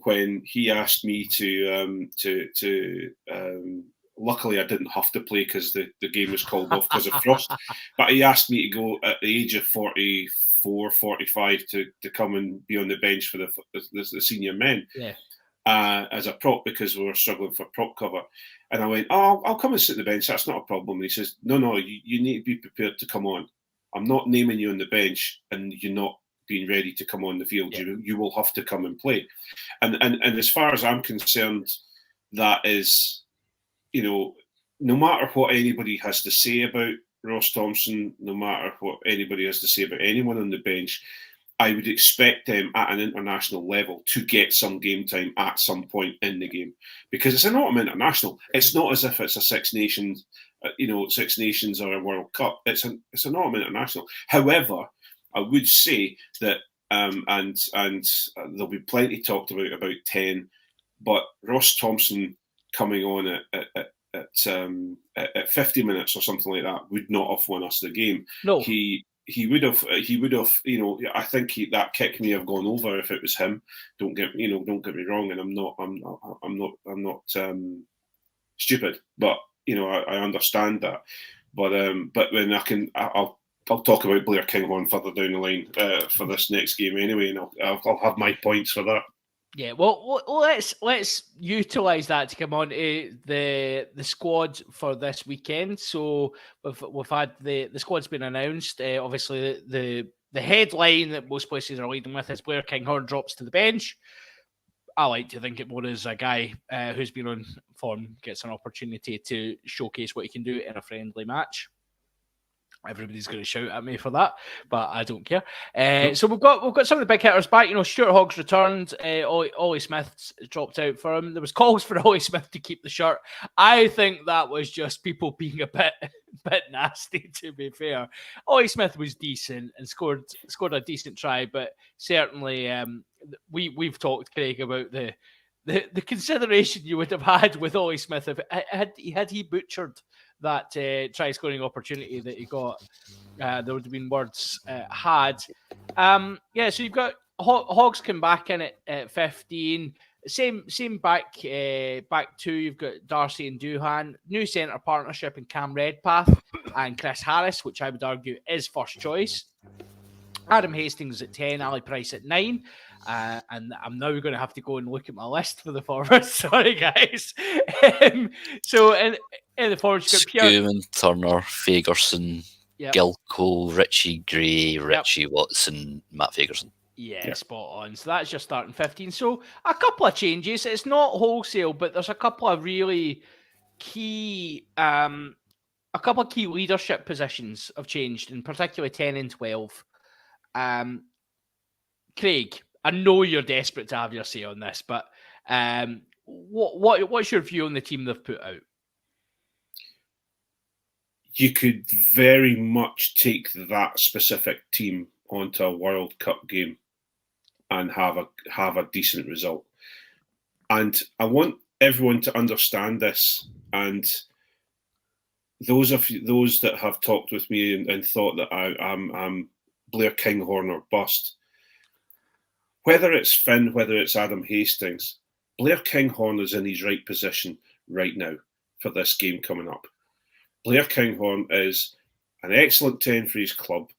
when he asked me to luckily I didn't have to play because the game was called off because of frost, but he asked me to go at the age of 44, 45 to come and be on the bench for the senior men. As a prop, because we were struggling for prop cover. And I went, I'll come and sit on the bench, that's not a problem. And he says, no, you need to be prepared to come on. I'm not naming you on the bench and you're not being ready to come on the field. You will have to come and play. And as far as I'm concerned, that is, no matter what anybody has to say about Ross Thompson, no matter what anybody has to say about anyone on the bench, I would expect them at an international level to get some game time at some point in the game, because it's an autumn international. It's not as if it's a Six Nations, Six Nations or a World Cup. It's an autumn international. However, I would say that, and there'll be plenty talked about 10, but Ross Thompson coming on at 50 minutes or something like that would not have won us the game. No. He would have, I think that kick may have gone over if it was him. Don't get me wrong, and I'm not stupid, but I understand that. But when I'll talk about Blair Kinghorn further down the line for this next game anyway, and I'll have my points for that. Yeah, well, let's utilise that to come on to the squad for this weekend. So we've had the squad's been announced. Obviously, the headline that most places are leading with is Blair Kinghorn drops to the bench. I like to think it more as a guy who's been on form gets an opportunity to showcase what he can do in a friendly match. Everybody's going to shout at me for that, but I don't care. So we've got some of the big hitters back. Stuart Hogg's returned. Ollie Smith's dropped out for him. There was calls for Ollie Smith to keep the shirt. I think that was just people being a bit nasty. To be fair, Ollie Smith was decent and scored a decent try, but certainly we've talked, Craig, about the consideration you would have had with Ollie Smith if had he butchered that try scoring opportunity that he got. There would have been words had. So you've got Hogs come back in at 15. Same back two. You've got Darcy and Doohan. New centre partnership in Cam Redpath and Chris Harris, which I would argue is first choice. Adam Hastings at 10, Ali Price at 9. And I'm now going to have to go and look at my list for the forwards. Sorry, guys. So in the forwards, you've got Schumann, Turner, Fagerson, Gilco, Richie Gray, Richie Watson, Matt Fagerson. Yeah, spot on. So that's your starting 15. So a couple of changes. It's not wholesale, but there's a couple of really key leadership positions have changed, and particularly 10 and 12. Craig, I know you're desperate to have your say on this, but what's your view on the team they've put out? You could very much take that specific team onto a World Cup game and have a decent result. And I want everyone to understand this. And those that have talked with me and thought that I'm Blair Kinghorn or bust, whether it's Finn, whether it's Adam Hastings, Blair Kinghorn is in his right position right now for this game coming up. Blair Kinghorn is an excellent 10 for his club,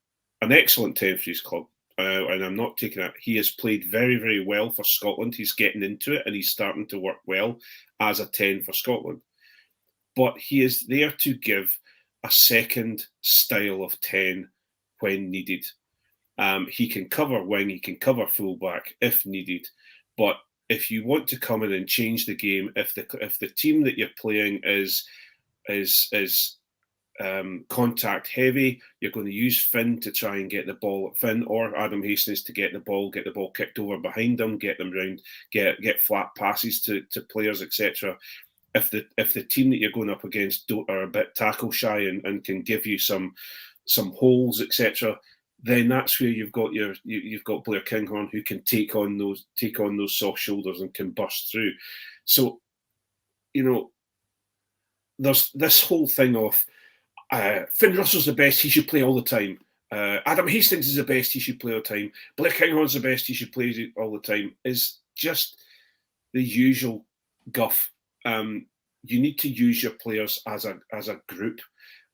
and I'm not taking it. He has played very, very well for Scotland. He's getting into it, and he's starting to work well as a 10 for Scotland. But he is there to give a second style of 10 when needed. He can cover wing, he can cover fullback if needed. But if you want to come in and change the game, if the team that you're playing is contact heavy, you're going to use Finn to try and get the ball at Finn, or Adam Hastings to get the ball kicked over behind them, get them round, get flat passes to players, etc. If the team that you're going up against are a bit tackle shy and can give you some holes, etc., then that's where you've got Blair Kinghorn, who can take on those soft shoulders and can burst through. So, there's this whole thing of Finn Russell's the best, he should play all the time. Adam Hastings is the best, he should play all the time. Blair Kinghorn's the best, he should play all the time. Is just the usual guff. You need to use your players as a group.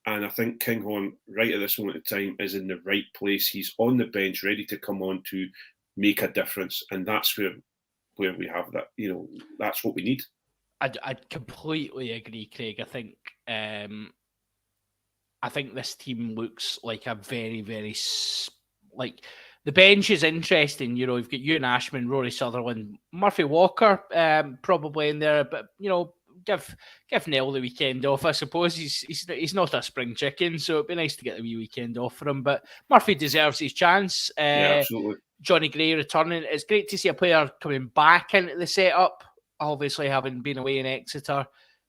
And I think Kinghorn, right at this moment in time, is in the right place. He's on the bench, ready to come on to make a difference. And that's where we have that, that's what we need. I'd completely agree, Craig. I think this team looks like a very, very the bench is interesting. You've got Ewan Ashman, Rory Sutherland, Murphy Walker, probably in there, but give Nell the weekend off. I suppose he's not a spring chicken, so it'd be nice to get the wee weekend off for him. But Murphy deserves his chance. Yeah, absolutely. Johnny Gray returning. It's great to see a player coming back into the setup, obviously having been away in Exeter,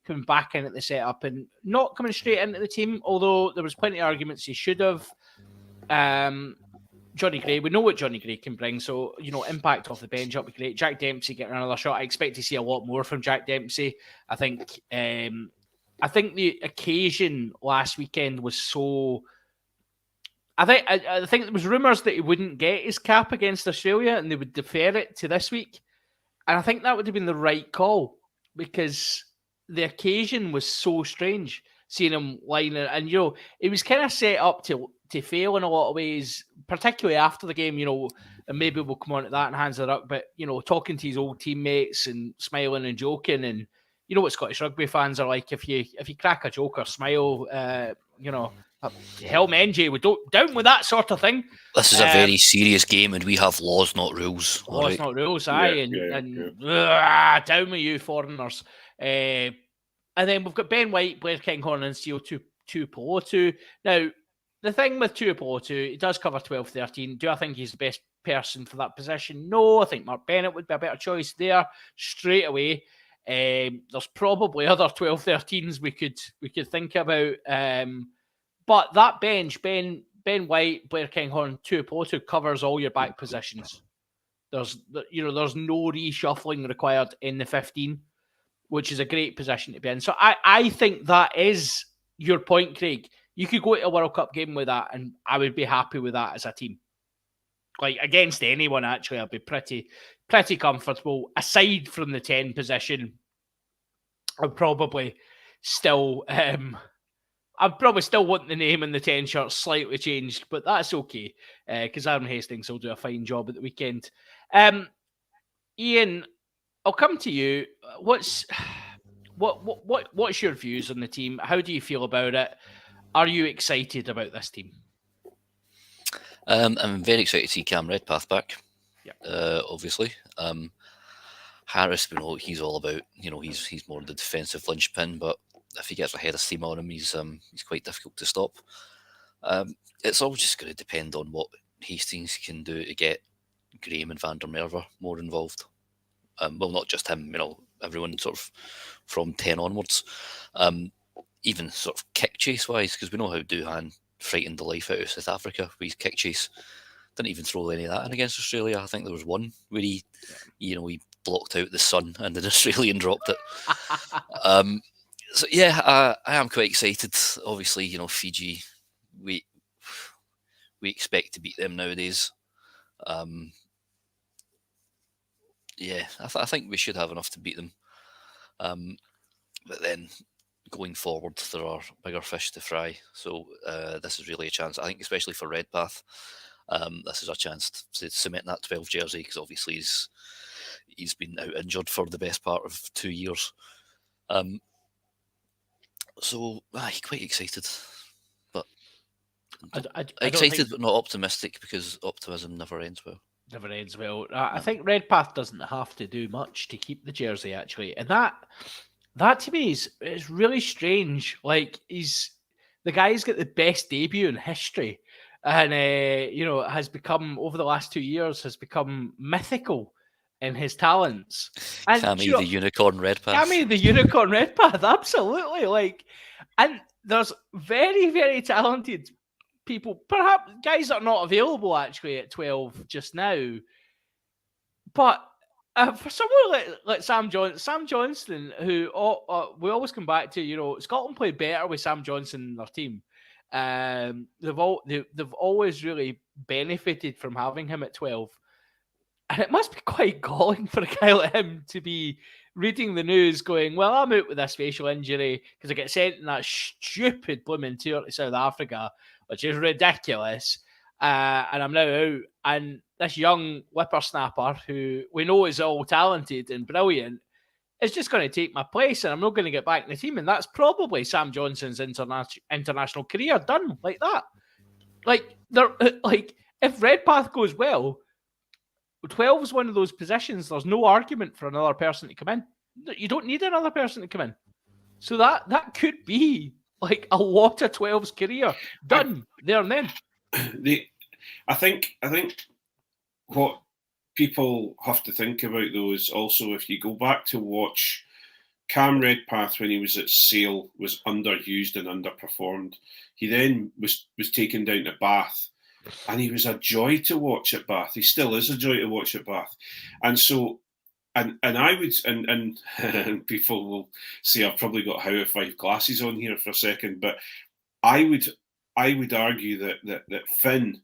coming back into the setup and not coming straight into the team, although there was plenty of arguments he should have. Johnny Gray, we know what Johnny Gray can bring, so, impact off the bench up be great. Jack Dempsey getting another shot. I expect to see a lot more from Jack Dempsey. I think the occasion last weekend was so... I think there was rumours that he wouldn't get his cap against Australia and they would defer it to this week. And I think that would have been the right call because the occasion was so strange, seeing him lying there. And, it was kind of set up to fail in a lot of ways, particularly after the game, and maybe we'll come on to that in Hands of the Ruck, but, talking to his old teammates and smiling and joking. And you know what Scottish rugby fans are like. If you crack a joke or smile, hell, Menjay, we don't down with that sort of thing. This is a very serious game, and we have laws, not rules. Laws, not rules, aye. Down with you, foreigners. And then we've got Ben White, Blair Kinghorn, and Seal Tuipulotu. Now, the thing with Tuipulotu, he does cover 12-13. Do I think he's the best person for that position? No, I think Mark Bennett would be a better choice there straight away. There's probably other 12-13s we could think about. But that bench, Ben White, Blair Kinghorn, Tuipulotu covers all your back positions. There's no reshuffling required in the 15, which is a great position to be in. So I think that is your point, Craig. You could go to a World Cup game with that, and I would be happy with that as a team. Like against anyone, actually, I'd be pretty comfortable. Aside from the 10 position, I'd probably still want the name and the 10 shirt slightly changed, but that's okay because Aaron Hastings will do a fine job at the weekend. Iain, I'll come to you. What's your views on the team? How do you feel about it? Are you excited about this team? I'm very excited to see Cam Redpath back. Yeah. Obviously. Harris, he's all about. He's more the defensive linchpin, but if he gets a head of steam on him, he's quite difficult to stop. It's all just going to depend on what Hastings can do to get Graham and Van der Merwe more involved. Well, not just him, everyone sort of from 10 onwards. Even sort of kick chase wise, because we know how Duhan frightened the life out of South Africa with his kick chase. Didn't even throw any of that in against Australia. I think there was one where he blocked out the sun and an Australian dropped it. So yeah, I am quite excited. Obviously, Fiji, we expect to beat them nowadays. Yeah, I think we should have enough to beat them. But then going forward, there are bigger fish to fry. So this is really a chance, I think, especially for Redpath. This is a chance to cement that 12 jersey because obviously he's been out injured for the best part of 2 years. So quite excited, but I excited but not optimistic because optimism never ends well. Never ends well. I think Redpath doesn't have to do much to keep the jersey actually, and that to me is really strange. Like the guy's got the best debut in history, and has become over the last 2 years has become mythical in his talents. And Cammy the Unicorn Redpath. Cammy the Unicorn Redpath, absolutely. And there's very, very talented people, perhaps guys that are not available actually at 12 just now. But for someone like Sam Johnstone, who we always come back to, Scotland played better with Sam Johnstone in their team. They've always really benefited from having him at 12. And it must be quite galling for a guy like him to be reading the news going, well, I'm out with this facial injury because I get sent in that stupid blooming tour to South Africa, which is ridiculous. And I'm now out. And this young whippersnapper, who we know is all talented and brilliant, is just going to take my place and I'm not going to get back in the team. And that's probably Sam Johnson's international career done like that. If Redpath goes well, 12 is one of those positions. There's no argument for another person to come in. You don't need another person to come in. So that could be like a lot of 12's career done there and then. I think what people have to think about, though, is also if you go back to watch Cam Redpath when he was at Sale was underused and underperformed. He then was taken down to Bath, and he was a joy to watch at Bath. He still is a joy to watch at Bath, and so. And I would and people will say I've probably got How of Five glasses on here for a second, but I would argue that Finn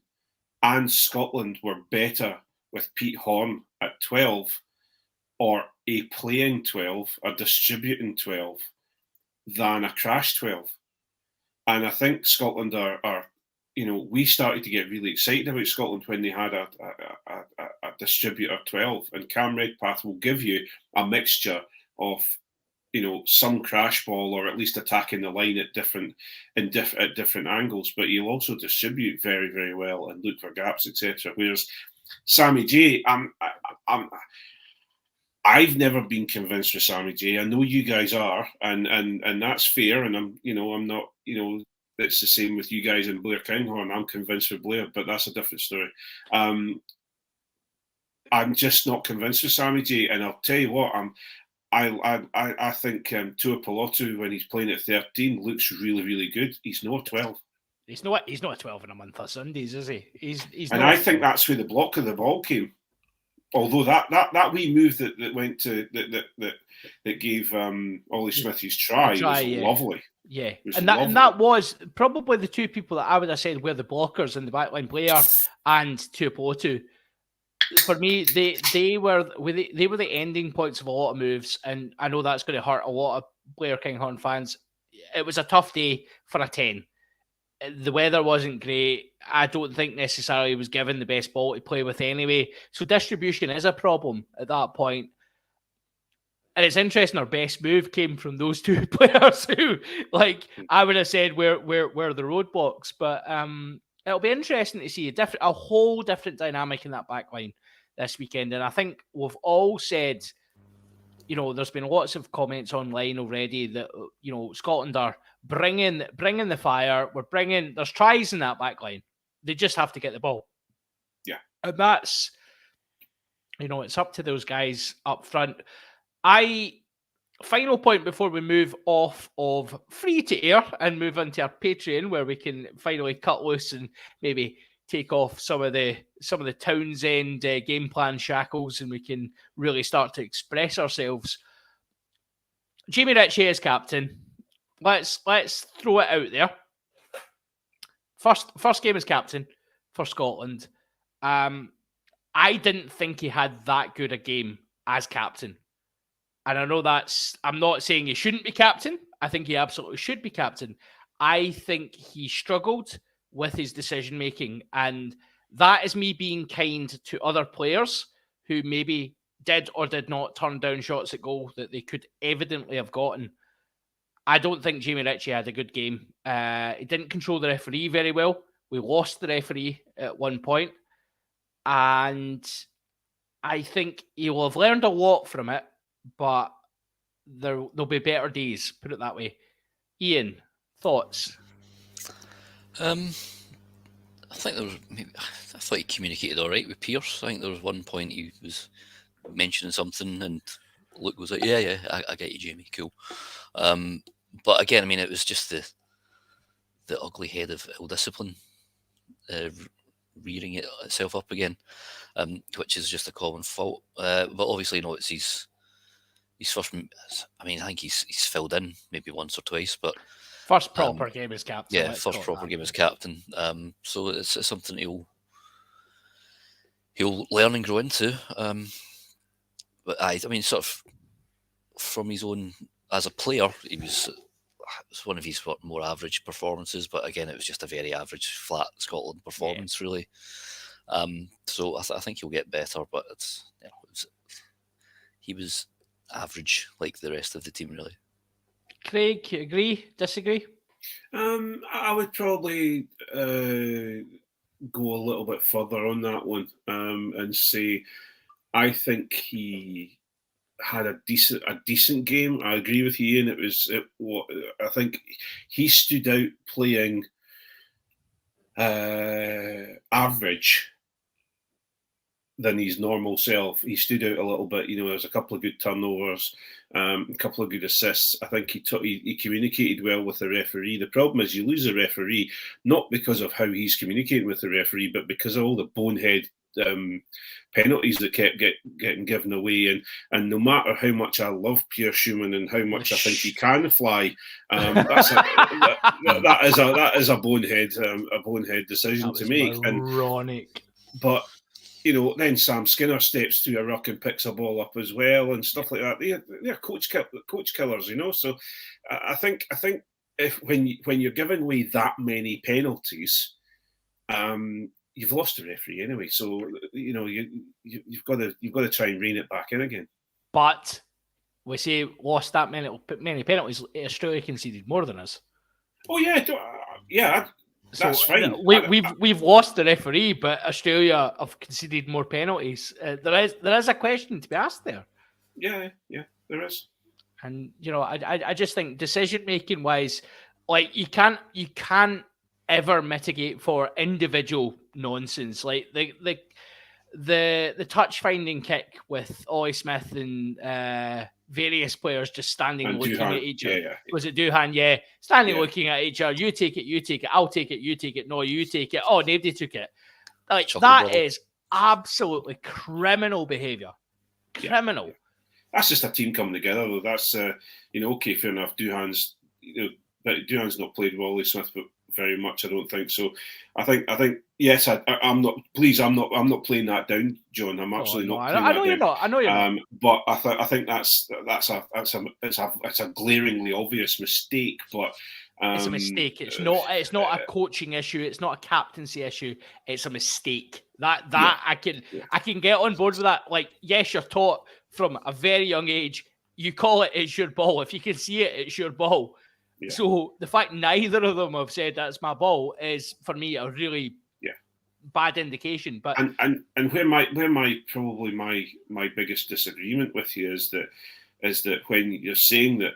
and Scotland were better with Pete Horne at 12, or a playing 12, a distributing 12, than a crash 12. And I think Scotland are we started to get really excited about Scotland when they had a distributor 12, and Cam Redpath will give you a mixture of some crash ball, or at least attacking the line at different angles, but he'll also distribute very, very well and look for gaps, etc. Whereas Sammy J, I've never been convinced with Sammy J. I know you guys are, and that's fair. And I'm not. It's the same with you guys and Blair Kinghorn. I'm convinced with Blair, but that's a different story. I'm just not convinced with Sammy J. And I'll tell you what, I think Tuipulotu, when he's playing at 13, looks really, really good. He's not 12. He's not a 12 in a month of Sundays, is he? He's and I think that's where the block of the ball came. Although that wee move that went to that gave Ollie Smith his try was lovely. Yeah, that was probably the two people that I would have said were the blockers in the backline, Blair and Tuipulotu. For me, they were the ending points of a lot of moves, and I know that's going to hurt a lot of Blair Kinghorn fans. It was a tough day for a 10. The weather wasn't great. I don't think necessarily he was given the best ball to play with anyway. So distribution is a problem at that point. And it's interesting, our best move came from those two players who, I would have said, were the roadblocks. But it'll be interesting to see a whole different dynamic in that back line this weekend. And I think we've all said, there's been lots of comments online already that, Scotland are bringing the fire. There's tries in that back line. They just have to get the ball. Yeah. And that's, it's up to those guys up front. Final point before we move off of free to air and move into our Patreon, where we can finally cut loose and maybe take off some of the Townsend game plan shackles, and we can really start to express ourselves. Jamie Ritchie is captain. Let's throw it out there. First game as captain for Scotland. I didn't think he had that good a game as captain. And I know I'm not saying he shouldn't be captain. I think he absolutely should be captain. I think he struggled with his decision-making. And that is me being kind to other players who maybe did or did not turn down shots at goal that they could evidently have gotten. I don't think Jamie Ritchie had a good game. He didn't control the referee very well. We lost the referee at one point. And I think he will have learned a lot from it. But there'll be better days, put it that way. Iain, thoughts? I think I thought he communicated all right with Pearce. I think there was one point he was mentioning something, and Luke was like, "Yeah, I get you, Jamie, cool." But again, it was just the ugly head of ill discipline rearing itself up again, which is just a common fault. But obviously, it's his first. I think he's filled in maybe once or twice, but first proper game as captain. Yeah, first proper game as captain. So it's something he'll learn and grow into. But sort of from his own as a player, it was one of his more average performances. But again, it was just a very average, flat Scotland performance, really. So I think he'll get better, but he was average like the rest of the team, really. Craig, agree? Disagree? I would probably go a little bit further on that one and say I think he had a decent game. I agree with you, Iain. I think he stood out playing average than his normal self. He stood out a little bit. You know, there's a couple of good turnovers, a couple of good assists. I think he communicated well with the referee. The problem is you lose the referee not because of how he's communicating with the referee, but because of all the bonehead penalties that kept getting given away. And no matter how much I love Pierre Schumann and how much I think he can fly, that is a bonehead decision to make. Ironic. But you know, then Sam Skinner steps through a ruck and picks a ball up as well, and stuff like that. They're coach killers, you know. So I think if when you're giving away that many penalties, you've lost the referee anyway. So you know you've got to try and rein it back in again. But we say lost that many penalties. Australia conceded more than us. Oh yeah. That's fine. We've lost the referee, but Australia have conceded more penalties. There is a question to be asked there. Yeah, there is. And you know, I just think decision making wise, like you can't ever mitigate for individual nonsense. Like the touch finding kick with Ollie Smith and various players just standing and looking at each other. Yeah. Was it Duhan? Yeah. Standing looking at each other. You take it, I'll take it, you take it. No, you take it. Oh, nobody took it. Like that is absolutely criminal behaviour. Criminal. Yeah. That's just a team coming together though. That's okay, fair enough. Duhan's not played with Ollie Smith but very much, I don't think so. I think yes, I'm not. Please, I'm not playing that down, John. I'm absolutely not. I know you're not. But I think that's a glaringly obvious mistake. But it's a mistake. It's not a coaching issue. It's not a captaincy issue. It's a mistake. I can get on board with that. Like, yes, you're taught from a very young age. You call it's your ball. If you can see it, it's your ball. Yeah. So the fact neither of them have said that's my ball is for me a really bad indication. But and where my biggest disagreement with you is that when you're saying that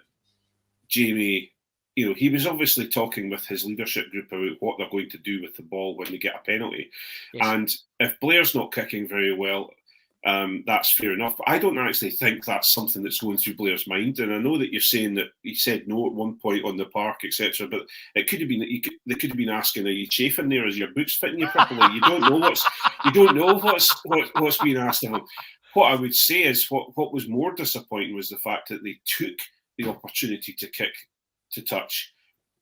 Jamie, you know, he was obviously talking with his leadership group about what they're going to do with the ball when they get a penalty. Yes. And if Blair's not kicking very well, that's fair enough. But I don't actually think that's something that's going through Blair's mind. And I know that you're saying that he said no at one point on the park, etc. But it could have been they could have been asking, "Are you chafing there? Is your boots fitting you properly?" You don't know what's being asked of him. What I would say is what was more disappointing was the fact that they took the opportunity to kick to touch,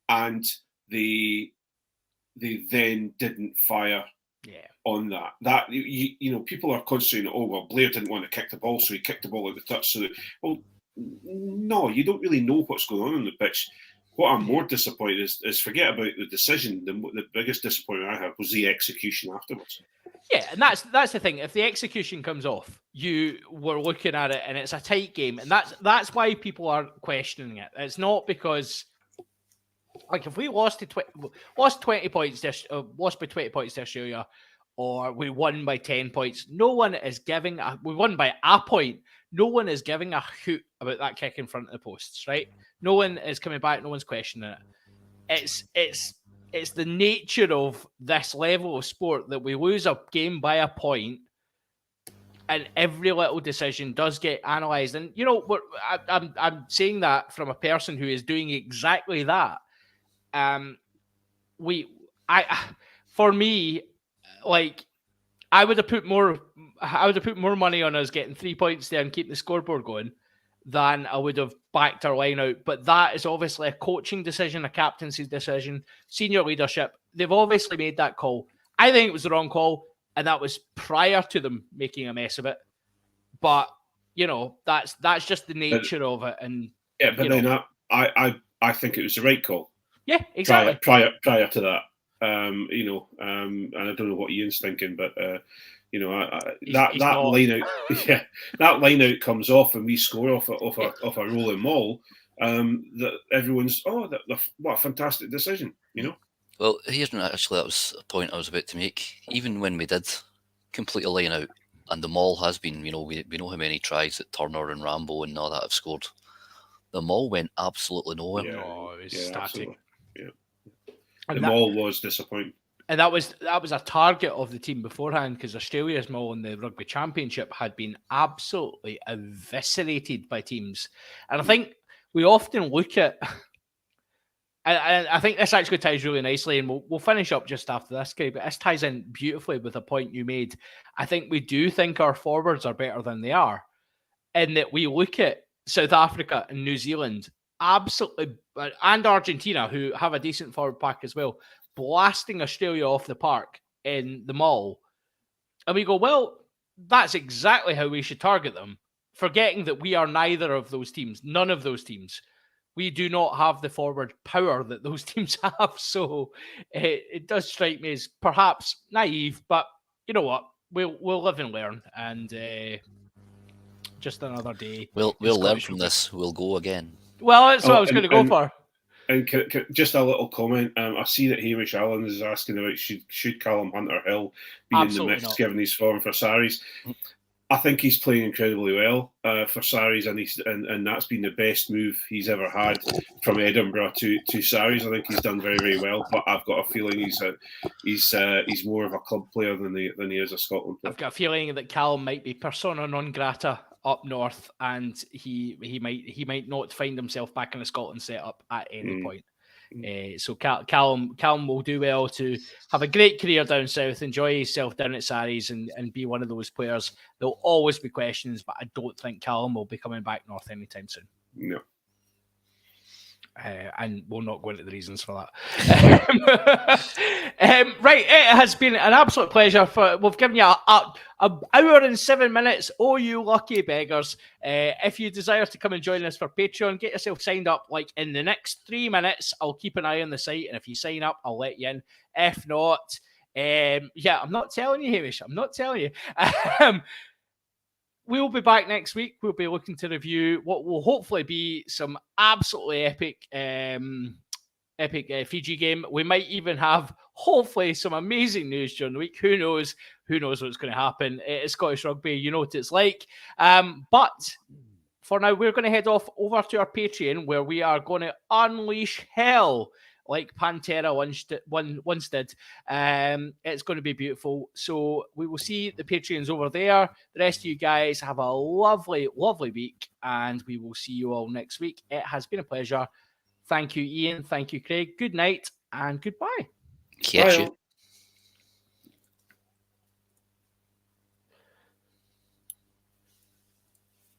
and they then didn't fire. Yeah. On that you know, people are concentrating. Oh well, Blair didn't want to kick the ball, so he kicked the ball at the touch. So no, you don't really know what's going on the pitch. What I'm more disappointed is forget about the decision. The biggest disappointment I have was the execution afterwards. Yeah, and that's the thing. If the execution comes off, you were looking at it and it's a tight game, and that's why people are questioning it. It's not because. Like if we lost 20 points, lost by 20 points to Australia, or we won by 10 points, we won by a point. No one is giving a hoot about that kick in front of the posts, right? No one is coming back. No one's questioning it. It's the nature of this level of sport that we lose a game by a point, and every little decision does get analysed. And you know, I'm saying that from a person who is doing exactly that. For me, like I would have put more money on us getting 3 points there and keeping the scoreboard going than I would have backed our line out. But that is obviously a coaching decision, a captaincy decision, senior leadership. They've obviously made that call. I think it was the wrong call, and that was prior to them making a mess of it. But you know, that's just the nature of it. And yeah, but then I think it was the right call. Yeah, exactly. Prior to that, and I don't know what Iain's thinking, but that line out, that line out comes off, and we score off a rolling maul. That everyone's what a fantastic decision, you know. Well, here's actually that was a point I was about to make. Even when we did complete a line out, and the maul has been, we know how many tries that Turner and Rambo and all that have scored. The maul went absolutely nowhere. Yeah, it was static. Yeah. The maul was disappointing. And that was a target of the team beforehand, because Australia's Mull in the Rugby Championship had been absolutely eviscerated by teams. And I think we often look at, and I think this actually ties really nicely, and we'll finish up just after this, Craig, but this ties in beautifully with a point you made. I think we do think our forwards are better than they are, in that we look at South Africa and New Zealand, absolutely, and Argentina, who have a decent forward pack as well, blasting Australia off the park in the Mull. And we go, well, that's exactly how we should target them, forgetting that we are neither of those teams, none of those teams. We do not have the forward power that those teams have. So it does strike me as perhaps naive, but you know what? We'll live and learn. And just another day. We'll learn from this. We'll go again. Well, that's what I was going to go for. And just a little comment. I see that Hamish Allen is asking about should Callum Hunter-Hill be Absolutely in the mix, not. given his form for Sarries. I think he's playing incredibly well for Sarries, and that's been the best move he's ever had from Edinburgh to Sarries. I think he's done very, very well. But I've got a feeling he's more of a club player than he is a Scotland player. I've got a feeling that Callum might be persona non grata up north, and he might not find himself back in the Scotland setup at any point. So Callum will do well to have a great career down south, enjoy himself down at Sarries, and be one of those players. There'll always be questions, but I don't think Callum will be coming back north anytime soon. No. And we'll not go into the reasons for that. Right, it has been an absolute pleasure. We've given you an hour and 7 minutes. Oh, you lucky beggars. If you desire to come and join us for Patreon, get yourself signed up like in the next 3 minutes. I'll keep an eye on the site, and if you sign up, I'll let you in. If not, I'm not telling you, Hamish. I'm not telling you. We'll be back next week. We'll be looking to review what will hopefully be some absolutely epic Fiji game. We might even have, hopefully, some amazing news during the week. Who knows? Who knows what's going to happen? It is Scottish Rugby. You know what it's like. But for now, we're going to head off over to our Patreon, where we are going to unleash hell like Pantera once did. It's going to be beautiful. So we will see the Patreons over there. The rest of you guys have a lovely, lovely week, and we will see you all next week. It has been a pleasure. Thank you, Iain. Thank you, Craig. Good night and goodbye. Catch you.